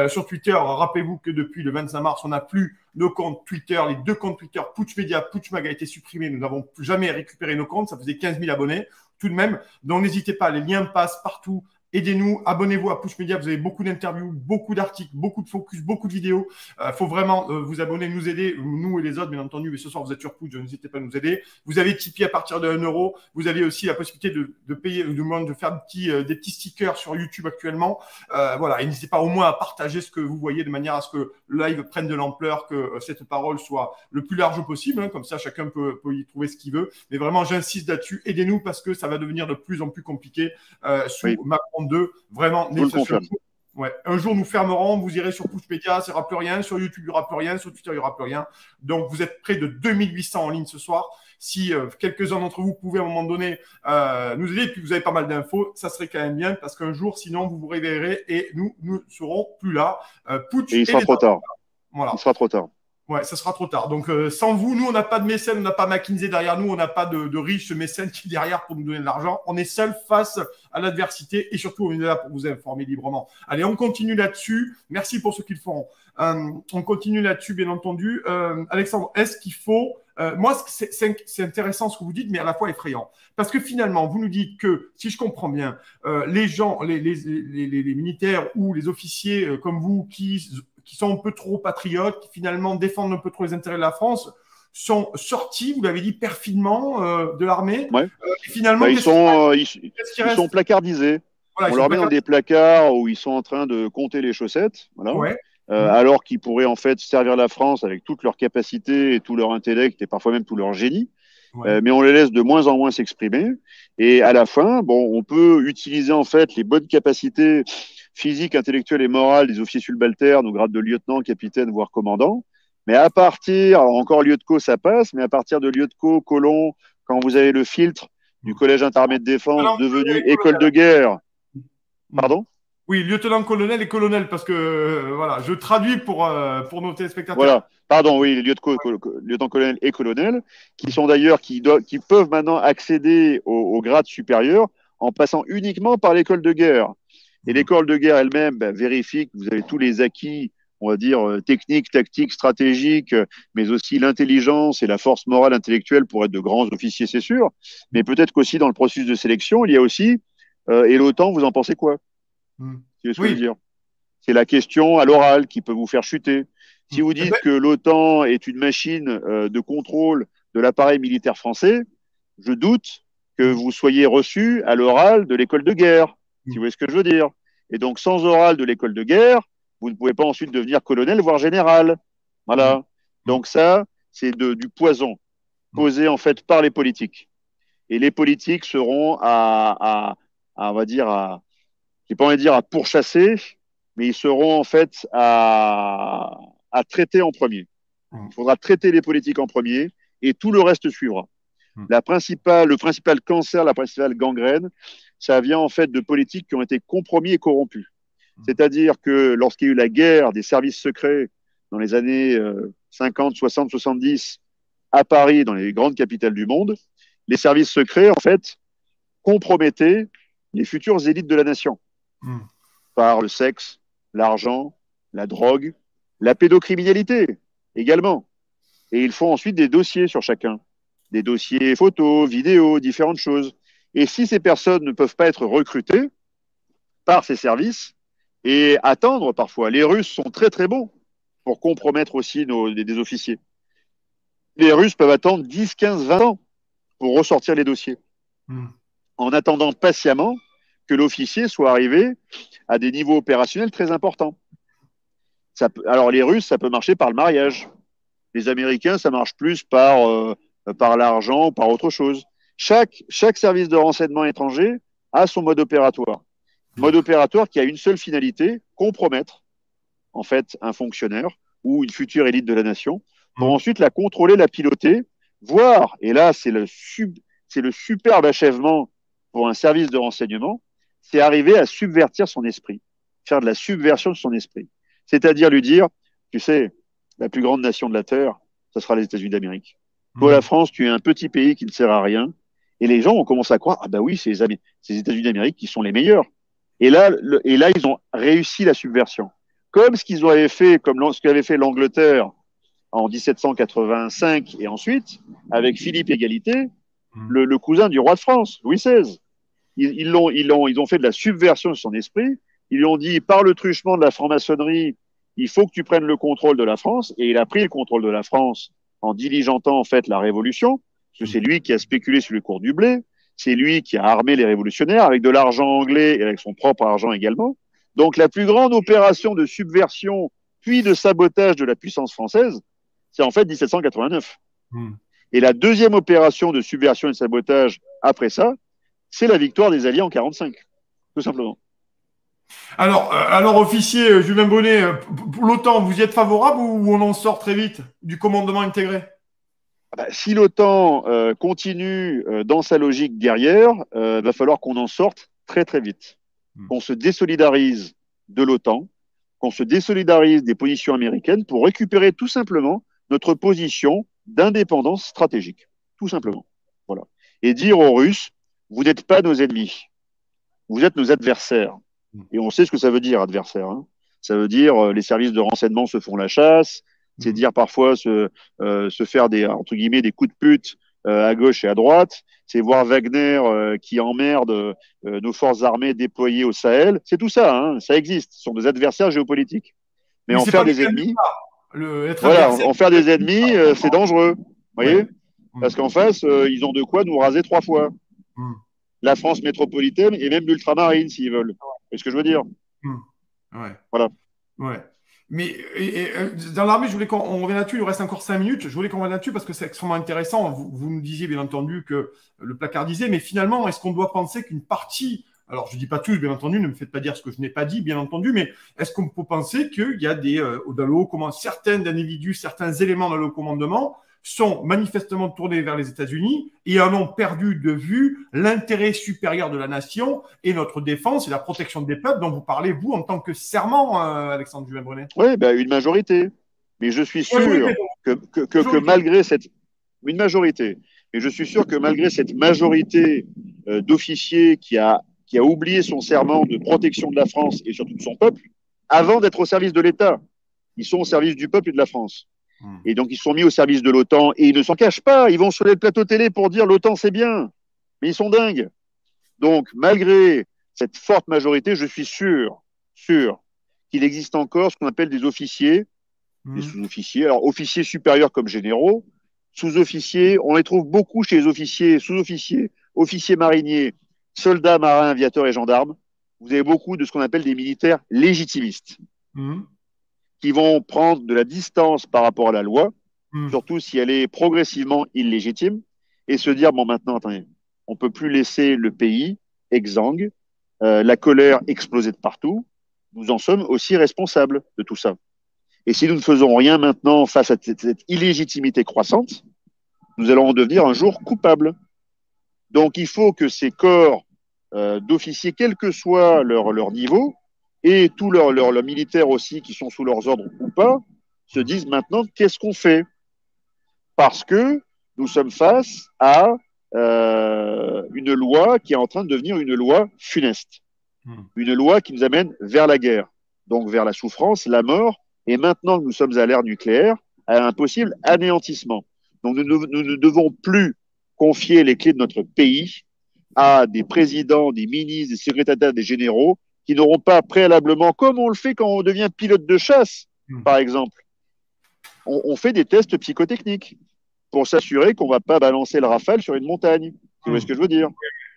Sur Twitter, rappelez-vous que depuis le 25 mars, on n'a plus nos comptes Twitter, les 2 comptes Twitter, Putsch Media, Putsch Mag a été supprimé. Nous n'avons plus jamais récupéré nos comptes. Ça faisait 15 000 abonnés tout de même. Donc, n'hésitez pas. Les liens passent partout. Aidez-nous, abonnez-vous à Putsch Media. Vous avez beaucoup d'interviews, beaucoup d'articles, beaucoup de focus, beaucoup de vidéos. Faut vraiment vous abonner, nous aider, nous et les autres, bien entendu. Mais ce soir, vous êtes sur Putsch, n'hésitez pas à nous aider. Vous avez Tipeee à partir de 1 euro. Vous avez aussi la possibilité de payer, de faire des petits stickers sur YouTube actuellement. Voilà, et n'hésitez pas au moins à partager ce que vous voyez de manière à ce que le live prenne de l'ampleur, que cette parole soit le plus large possible. Hein, comme ça, chacun peut y trouver ce qu'il veut. Mais vraiment, j'insiste là-dessus. Aidez-nous parce que ça va devenir de plus en plus compliqué sous Macron 2. Vraiment, ouais. Un jour, nous fermerons. Vous irez sur Putsch Media, il n'y aura plus rien. Sur YouTube, il n'y aura plus rien. Sur Twitter, il n'y aura plus rien. Donc, vous êtes près de 2800 en ligne ce soir. Si quelques-uns d'entre vous pouvaient à un moment donné nous aider, et puis vous avez pas mal d'infos, ça serait quand même bien parce qu'un jour, sinon, vous vous réveillerez et nous ne serons plus là. Putsch et il sera trop tard. Voilà. Il sera trop tard. Ouais, ça sera trop tard. Donc, sans vous, nous, on n'a pas de mécène, on n'a pas McKinsey derrière nous, on n'a pas de riches mécènes qui est derrière pour nous donner de l'argent. On est seul face à l'adversité et surtout, on est là pour vous informer librement. Allez, on continue là-dessus. Merci pour ceux qui le feront. On continue là-dessus, bien entendu. Alexandre, est-ce qu'il faut… moi, c'est intéressant ce que vous dites, mais à la fois effrayant. Parce que finalement, vous nous dites que, si je comprends bien, les gens, les militaires ou les officiers comme vous qui sont un peu trop patriotes, qui finalement défendent un peu trop les intérêts de la France, sont sortis, vous l'avez dit, perfidement de l'armée. Ouais. Et finalement, ils sont placardisés. Voilà, on leur met dans des placards où ils sont en train de compter les chaussettes, voilà. Ouais. Alors qu'ils pourraient en fait servir la France avec toutes leurs capacités et tout leur intellect et parfois même tout leur génie. Ouais. Mais on les laisse de moins en moins s'exprimer. Et à la fin, bon, on peut utiliser en fait les bonnes capacités physiques, intellectuelles et morales des officiers subalternes au grade de lieutenant, capitaine, voire commandant. Mais à partir, alors encore lieutenant, ça passe, mais à partir de lieutenant, colon, quand vous avez le filtre du collège interarmée de défense devenu école de guerre. Pardon ? Oui, lieutenant-colonel et colonel, parce que voilà, je traduis pour nos téléspectateurs. Voilà, pardon, oui, les lieutenant-colonel et colonel, qui sont d'ailleurs, qui peuvent maintenant accéder au grade supérieur en passant uniquement par l'école de guerre. Et l'école de guerre elle-même vérifie que vous avez tous les acquis, on va dire, techniques, tactiques, stratégiques, mais aussi l'intelligence et la force morale intellectuelle pour être de grands officiers, c'est sûr. Mais peut-être qu'aussi dans le processus de sélection, il y a aussi, et l'OTAN, vous en pensez quoi ? C'est ce que je veux dire. C'est la question à l'oral qui peut vous faire chuter. Si vous dites que l'OTAN est une machine de contrôle de l'appareil militaire français, je doute que vous soyez reçu à l'oral de l'école de guerre, si vous voyez ce que je veux dire. Et donc, sans oral de l'école de guerre, vous ne pouvez pas ensuite devenir colonel, voire général. Voilà. Donc ça, c'est du poison posé en fait par les politiques. Et les politiques seront on va dire, j'ai pas envie de dire à pourchasser, mais ils seront en fait à traiter en premier. Il faudra traiter les politiques en premier et tout le reste suivra. Le principal cancer, la principale gangrène, ça vient en fait de politiques qui ont été compromis et corrompus. C'est-à-dire que lorsqu'il y a eu la guerre des services secrets dans les années 50, 60, 70 à Paris, dans les grandes capitales du monde, les services secrets en fait compromettaient les futures élites de la nation. Par le sexe, l'argent, la drogue, la pédocriminalité également. Et ils font ensuite des dossiers sur chacun. Des dossiers photos, vidéos, différentes choses. Et si ces personnes ne peuvent pas être recrutées par ces services et attendre parfois, les Russes sont très très bons pour compromettre aussi des officiers. Les Russes peuvent attendre 10, 15, 20 ans pour ressortir les dossiers. En attendant patiemment que l'officier soit arrivé à des niveaux opérationnels très importants. Alors les Russes, ça peut marcher par le mariage. Les Américains, ça marche plus par l'argent ou par autre chose. Chaque service de renseignement étranger a son mode opératoire. Mode opératoire qui a une seule finalité, compromettre en fait un fonctionnaire ou une future élite de la nation pour ensuite la contrôler, la piloter, voire, et là c'est le superbe achèvement pour un service de renseignement, c'est arriver à subvertir son esprit, faire de la subversion de son esprit. C'est-à-dire lui dire, tu sais, la plus grande nation de la Terre, ce sera les États-Unis d'Amérique. Toi, la France, tu es un petit pays qui ne sert à rien. Et les gens ont commencé à croire, ah bah oui, c'est les États-Unis d'Amérique qui sont les meilleurs. Et là, ils ont réussi la subversion. comme ce qu'ils avaient fait, comme ce qu'avait fait l'Angleterre en 1785 et ensuite, avec Philippe Égalité, le cousin du roi de France, Louis XVI. Ils ont fait de la subversion de son esprit. Ils lui ont dit, par le truchement de la franc-maçonnerie, il faut que tu prennes le contrôle de la France. Et il a pris le contrôle de la France en diligentant en fait la révolution, parce que c'est lui qui a spéculé sur le cours du blé, c'est lui qui a armé les révolutionnaires avec de l'argent anglais et avec son propre argent également. Donc la plus grande opération de subversion puis de sabotage de la puissance française, c'est en fait 1789. Et la deuxième opération de subversion et de sabotage après ça, c'est la victoire des Alliés en 45, tout simplement. Alors officier Julien Bonnet, pour l'OTAN, vous y êtes favorable ou on en sort très vite du commandement intégré? Si l'OTAN continue dans sa logique guerrière, va falloir qu'on en sorte très très vite. Qu'on se désolidarise de l'OTAN, qu'on se désolidarise des positions américaines pour récupérer tout simplement notre position d'indépendance stratégique. Tout simplement. Voilà. Et dire aux Russes, vous n'êtes pas nos ennemis, vous êtes nos adversaires. Et on sait ce que ça veut dire, adversaire. Hein. Ça veut dire les services de renseignement se font la chasse, c'est dire parfois se faire des, entre guillemets, des coups de pute à gauche et à droite, c'est voir Wagner qui emmerde nos forces armées déployées au Sahel. C'est tout ça, hein, ça existe. Ce sont des adversaires géopolitiques. Mais en faire des ennemis, voilà, en faire des ennemis, c'est dangereux. Vous voyez, parce qu'en face, ils ont de quoi nous raser 3 fois. La France métropolitaine et même l'ultramarine, s'ils veulent. C'est ce que je veux dire. Voilà. Ouais. Mais dans l'armée, je voulais qu'on revienne là-dessus. Il nous reste encore 5 minutes. Je voulais qu'on revienne là-dessus parce que c'est extrêmement intéressant. Vous nous disiez, bien entendu, que le placardisé, mais finalement, est-ce qu'on doit penser qu'une partie, alors je ne dis pas tous, bien entendu, ne me faites pas dire ce que je n'ai pas dit, bien entendu, mais est-ce qu'on peut penser qu'il y a dans le haut commandement, certains individus, certains éléments dans le haut commandement sont manifestement tournés vers les États-Unis et en ont perdu de vue l'intérêt supérieur de la nation et notre défense et la protection des peuples dont vous parlez, vous, en tant que serment, Alexandre Julien-Brunet? Oui, une majorité. Mais je suis sûr que malgré cette... Une majorité. Mais je suis sûr que malgré cette majorité d'officiers qui a oublié son serment de protection de la France et surtout de son peuple, avant d'être au service de l'État, ils sont au service du peuple et de la France. Et donc, ils sont mis au service de l'OTAN et ils ne s'en cachent pas. Ils vont sur les plateaux télé pour dire l'OTAN, c'est bien. Mais ils sont dingues. Donc, malgré cette forte majorité, je suis sûr qu'il existe encore ce qu'on appelle des officiers, des sous-officiers. Alors, officiers supérieurs comme généraux, sous-officiers, on les trouve beaucoup chez les officiers, sous-officiers, officiers mariniers, soldats, marins, aviateurs et gendarmes. Vous avez beaucoup de ce qu'on appelle des militaires légitimistes. Qui vont prendre de la distance par rapport à la loi, surtout si elle est progressivement illégitime, et se dire, bon, maintenant, attendez, on ne peut plus laisser le pays exsangue, la colère exploser de partout, nous en sommes aussi responsables de tout ça. Et si nous ne faisons rien maintenant face à cette illégitimité croissante, nous allons en devenir un jour coupables. Donc il faut que ces corps d'officiers, quel que soit leur niveau, et tous leurs militaires aussi qui sont sous leurs ordres ou pas, se disent maintenant qu'est-ce qu'on fait? Parce que nous sommes face à une loi qui est en train de devenir une loi funeste. Une loi qui nous amène vers la guerre, donc vers la souffrance, la mort, et maintenant que nous sommes à l'ère nucléaire, à un possible anéantissement. Donc nous ne devons plus confier les clés de notre pays à des présidents, des ministres, des secrétaires d'État, des généraux, qui n'auront pas préalablement, comme on le fait quand on devient pilote de chasse, par exemple, on fait des tests psychotechniques pour s'assurer qu'on ne va pas balancer le Rafale sur une montagne. Vous voyez ce que je veux dire?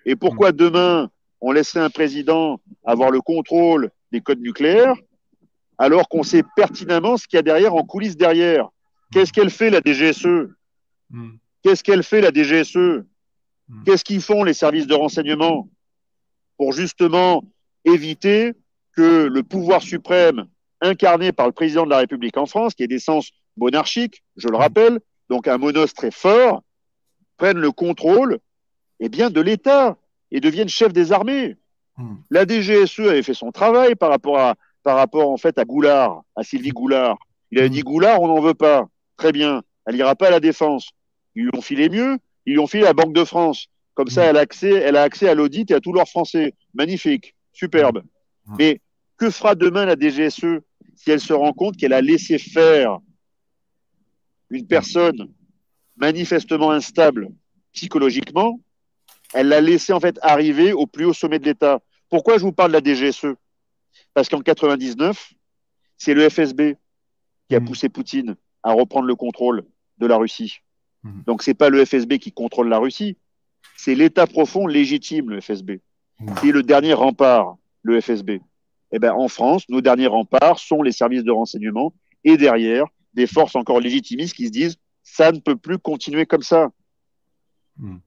Et pourquoi demain, on laisserait un président avoir le contrôle des codes nucléaires alors qu'on sait pertinemment ce qu'il y a derrière, en coulisses derrière? Qu'est-ce qu'elle fait, la DGSE? Qu'est-ce qu'elle fait, la DGSE? Qu'est-ce qu'ils font, les services de renseignement, pour justement éviter que le pouvoir suprême incarné par le président de la République en France, qui est d'essence monarchique, je le rappelle, donc un monos très fort, prenne le contrôle de l'État et devienne chef des armées. La DGSE avait fait son travail par rapport en fait à Goulard, à Sylvie Goulard. Il avait dit Goulard, on n'en veut pas. Très bien, elle n'ira pas à la défense. Ils lui ont filé mieux, ils lui ont filé la Banque de France. Comme ça, elle a accès à l'audit et à tout l'or français. Magnifique, superbe. Mais que fera demain la DGSE si elle se rend compte qu'elle a laissé faire une personne manifestement instable psychologiquement, elle l'a laissé en fait arriver au plus haut sommet de l'État. Pourquoi je vous parle de la DGSE? Parce qu'en 99, c'est le FSB qui a poussé Poutine à reprendre le contrôle de la Russie. Donc c'est pas le FSB qui contrôle la Russie, c'est l'État profond légitime, le FSB. C'est le dernier rempart, le FSB. Eh ben, en France, nos derniers remparts sont les services de renseignement et derrière, des forces encore légitimistes qui se disent ça ne peut plus continuer comme ça.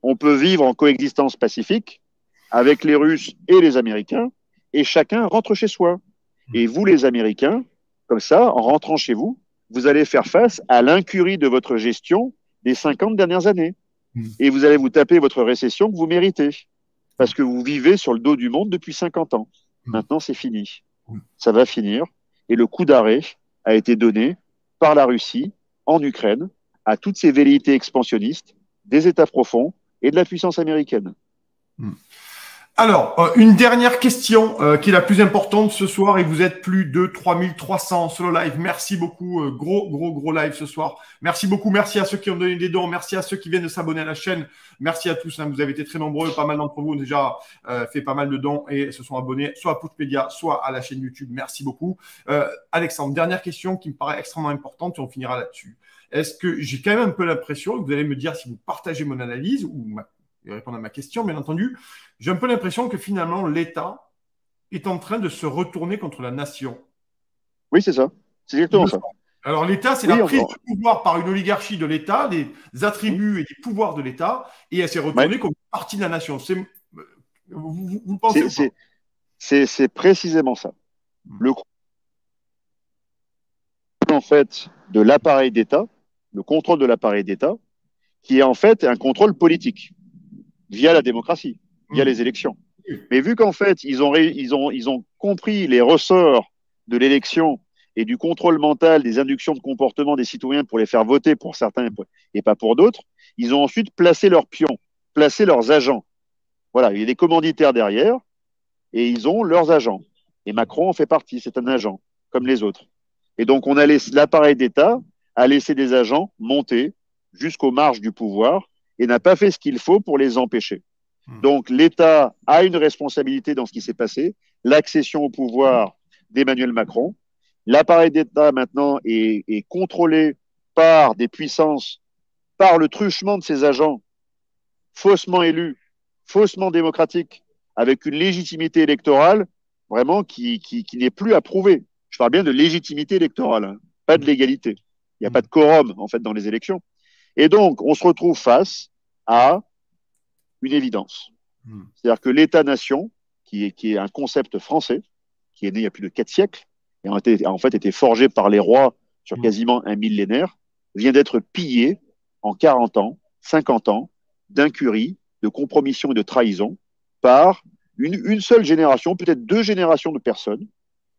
On peut vivre en coexistence pacifique avec les Russes et les Américains et chacun rentre chez soi. Et vous, les Américains, comme ça, en rentrant chez vous, vous allez faire face à l'incurie de votre gestion des 50 dernières années. Et vous allez vous taper votre récession que vous méritez. Parce que vous vivez sur le dos du monde depuis 50 ans. Maintenant, c'est fini. Ça va finir. Et le coup d'arrêt a été donné par la Russie en Ukraine à toutes ces velléités expansionnistes des États profonds et de la puissance américaine. Alors, une dernière question qui est la plus importante ce soir et vous êtes plus de 3300 sur le live. Merci beaucoup. Gros live ce soir. Merci beaucoup. Merci à ceux qui ont donné des dons. Merci à ceux qui viennent de s'abonner à la chaîne. Merci à tous. Hein, vous avez été très nombreux. Pas mal d'entre vous ont déjà fait pas mal de dons et se sont abonnés soit à Pushpedia, soit à la chaîne YouTube. Merci beaucoup. Alexandre, dernière question qui me paraît extrêmement importante et on finira là-dessus. Est-ce que j'ai quand même un peu l'impression que vous allez me dire si vous partagez mon analyse ou répondre à ma question, bien entendu. J'ai un peu l'impression que finalement, l'État est en train de se retourner contre la nation. Oui, c'est ça. C'est exactement ça. Alors, l'État, c'est la prise de pouvoir par une oligarchie de l'État, des attributs et des pouvoirs de l'État, et elle s'est retournée comme une partie de la nation. Vous pensez c'est précisément ça. Le en fait de l'appareil d'État, le contrôle de l'appareil d'État, qui est en fait un contrôle politique via la démocratie, via les élections. Mais vu qu'en fait, ils ont compris les ressorts de l'élection et du contrôle mental des inductions de comportement des citoyens pour les faire voter pour certains et pas pour d'autres, ils ont ensuite placé leurs pions, placé leurs agents. Voilà, il y a des commanditaires derrière et ils ont leurs agents. Et Macron en fait partie, c'est un agent, comme les autres. Et donc, l'appareil d'État a laissé des agents monter jusqu'aux marges du pouvoir et n'a pas fait ce qu'il faut pour les empêcher. Donc, l'État a une responsabilité dans ce qui s'est passé, l'accession au pouvoir d'Emmanuel Macron. L'appareil d'État, maintenant, est contrôlé par des puissances, par le truchement de ses agents, faussement élus, faussement démocratiques, avec une légitimité électorale, vraiment, qui n'est plus à prouver. Je parle bien de légitimité électorale, hein, pas de légalité. Il n'y a pas de quorum, en fait, dans les élections. Et donc, on se retrouve face à une évidence. C'est-à-dire que l'État-nation, qui est un concept français, qui est né il y a plus de 4 siècles, et en fait été forgé par les rois sur quasiment un millénaire, vient d'être pillé en 40 ans, 50 ans, d'incurie, de compromission et de trahison par une seule génération, peut-être 2 générations de personnes,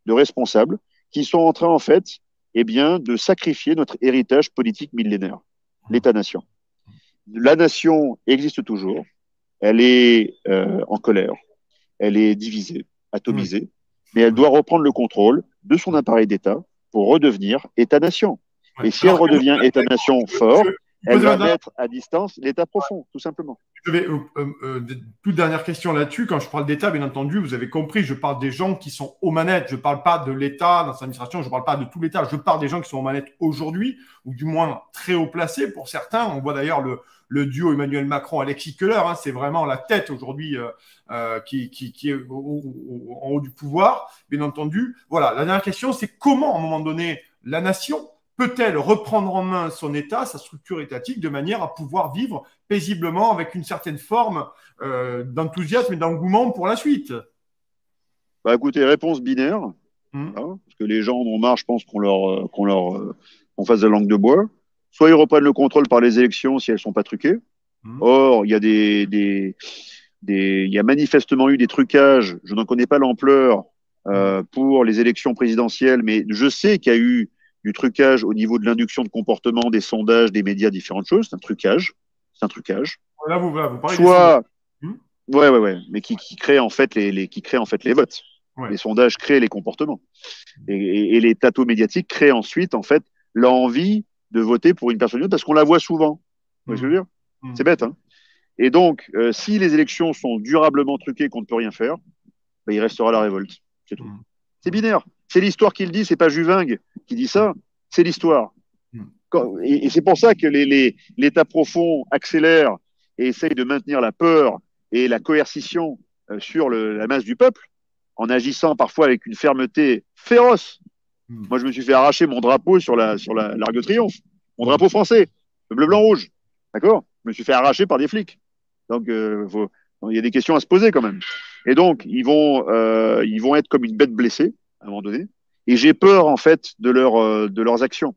de responsables, qui sont en train, en fait, eh bien, de sacrifier notre héritage politique millénaire, l'État-nation. La nation existe toujours, elle est en colère, elle est divisée, atomisée, mais elle doit reprendre le contrôle de son appareil d'État pour redevenir État-nation. Et si elle redevient État-nation fort, elle va mettre à distance l'État profond, tout simplement. Je vais, toute dernière question là-dessus. Quand je parle d'État, bien entendu, vous avez compris, je parle des gens qui sont aux manettes. Je ne parle pas de l'État dans sa administration, je ne parle pas de tout l'État. Je parle des gens qui sont aux manettes aujourd'hui, ou du moins très haut placés pour certains. On voit d'ailleurs le duo Emmanuel Macron-Alexis Keller. Hein, c'est vraiment la tête aujourd'hui qui est en haut du pouvoir, bien entendu. Voilà, la dernière question, c'est comment, à un moment donné, la nation peut-elle reprendre en main son État, sa structure étatique, de manière à pouvoir vivre paisiblement avec une certaine forme d'enthousiasme et d'engouement pour la suite? Bah écoutez, réponse binaire, hein, parce que les gens en ont marre, je pense qu'on fasse de la langue de bois. Soit ils reprennent le contrôle par les élections si elles ne sont pas truquées. Or, il y a il y a manifestement eu des trucages, je n'en connais pas l'ampleur pour les élections présidentielles, mais je sais qu'il y a eu du trucage au niveau de l'induction de comportement, des sondages, des médias, différentes choses. C'est un trucage. C'est un trucage. Là, vous parlez soit, ouais, mais qui crée en fait les votes. Ouais. Les sondages créent les comportements. Et les plateaux médiatiques créent ensuite, en fait, l'envie de voter pour une personne ou une autre parce qu'on la voit souvent. Vous voyez ce que je veux dire? C'est bête, hein? Et donc, si les élections sont durablement truquées, qu'on ne peut rien faire, ben, il restera la révolte. C'est tout. C'est binaire. C'est l'histoire qui le dit, c'est pas Juvingue qui dit ça, c'est l'histoire. Et c'est pour ça que l'État profond accélère et essaye de maintenir la peur et la coercition sur la masse du peuple, en agissant parfois avec une fermeté féroce. Moi, je me suis fait arracher mon drapeau sur l'Arc de Triomphe, mon drapeau français, le bleu, blanc, rouge. D'accord? Je me suis fait arracher par des flics. Donc, il y a des questions à se poser quand même. Et donc, ils vont être comme une bête blessée à un moment donné. Et j'ai peur, en fait, de leurs actions.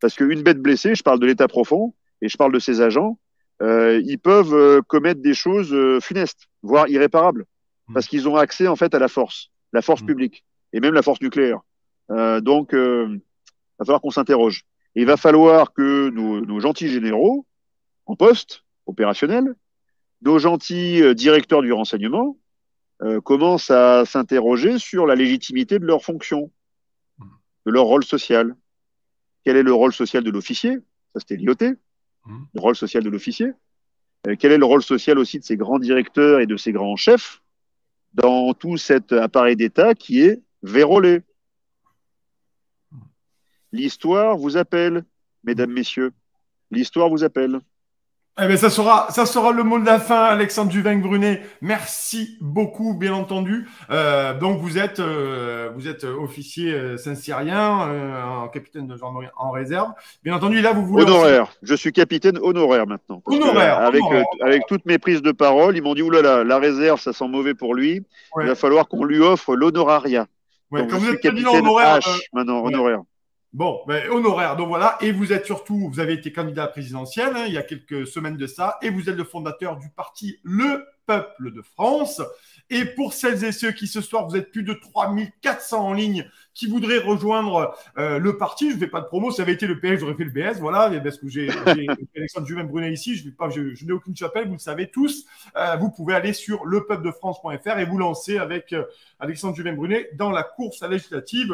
Parce qu'une bête blessée, je parle de l'État profond et je parle de ses agents, ils peuvent commettre des choses funestes, voire irréparables. Parce qu'ils ont accès, en fait, à la force publique et même la force nucléaire. Donc, il va falloir qu'on s'interroge. Et il va falloir que nos gentils généraux, en poste, opérationnels, nos gentils directeurs du renseignement, commencent à s'interroger sur la légitimité de leur fonction, de leur rôle social. Quel est le rôle social de l'officier? Ça, c'était Lyautey, le rôle social de l'officier. Quel est le rôle social aussi de ces grands directeurs et de ces grands chefs dans tout cet appareil d'État qui est vérolé? L'histoire vous appelle, mesdames, messieurs. L'histoire vous appelle. Eh bien, ça sera le mot de la fin, Alexandre Juvingue-Brunet. Merci beaucoup, bien entendu. Donc, vous êtes officier Saint-Cyrien, capitaine de gendarmerie en réserve. Bien entendu, là, vous voulez... Honoraire. Je suis capitaine honoraire maintenant. Honoraire. Avec toutes mes prises de parole, ils m'ont dit, oulala, la réserve, ça sent mauvais pour lui. Ouais. Il va falloir qu'on lui offre l'honorariat. Ouais, donc, quand je vous suis êtes capitaine honoraire, H maintenant, honoraire. Bon, honoraire, donc voilà, et vous êtes surtout, vous avez été candidat à la présidentielle il y a quelques semaines de ça, et vous êtes le fondateur du parti Le Peuple de France. Et pour celles et ceux qui ce soir, vous êtes plus de 3400 en ligne, qui voudraient rejoindre le parti, je ne fais pas de promo, ça avait été le PS, j'aurais fait le BS, voilà, parce que j'ai Alexandre Juvingue-Brunet ici, je n'ai aucune chapelle, vous le savez tous, vous pouvez aller sur lepeuple-de-france.fr et vous lancer avec Alexandre Juvingue-Brunet dans la course législative,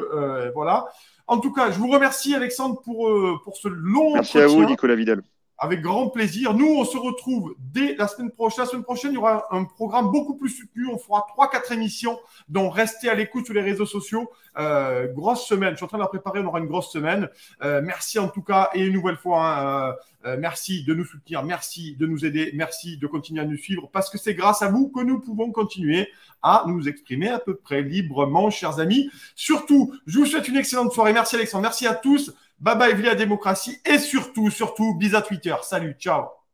voilà. En tout cas, je vous remercie, Alexandre, pour ce long Merci à vous, Nicolas Vidal. Avec grand plaisir. Nous, on se retrouve dès la semaine prochaine. La semaine prochaine, il y aura un programme beaucoup plus soutenu. On fera 3-4 émissions, donc restez à l'écoute sur les réseaux sociaux. Grosse semaine. Je suis en train de la préparer. On aura une grosse semaine. Merci en tout cas. Et une nouvelle fois, merci de nous soutenir. Merci de nous aider. Merci de continuer à nous suivre parce que c'est grâce à vous que nous pouvons continuer à nous exprimer à peu près librement, chers amis. Surtout, je vous souhaite une excellente soirée. Merci Alexandre. Merci à tous. Bye bye, vive la démocratie. Et surtout, bis à Twitter. Salut, ciao.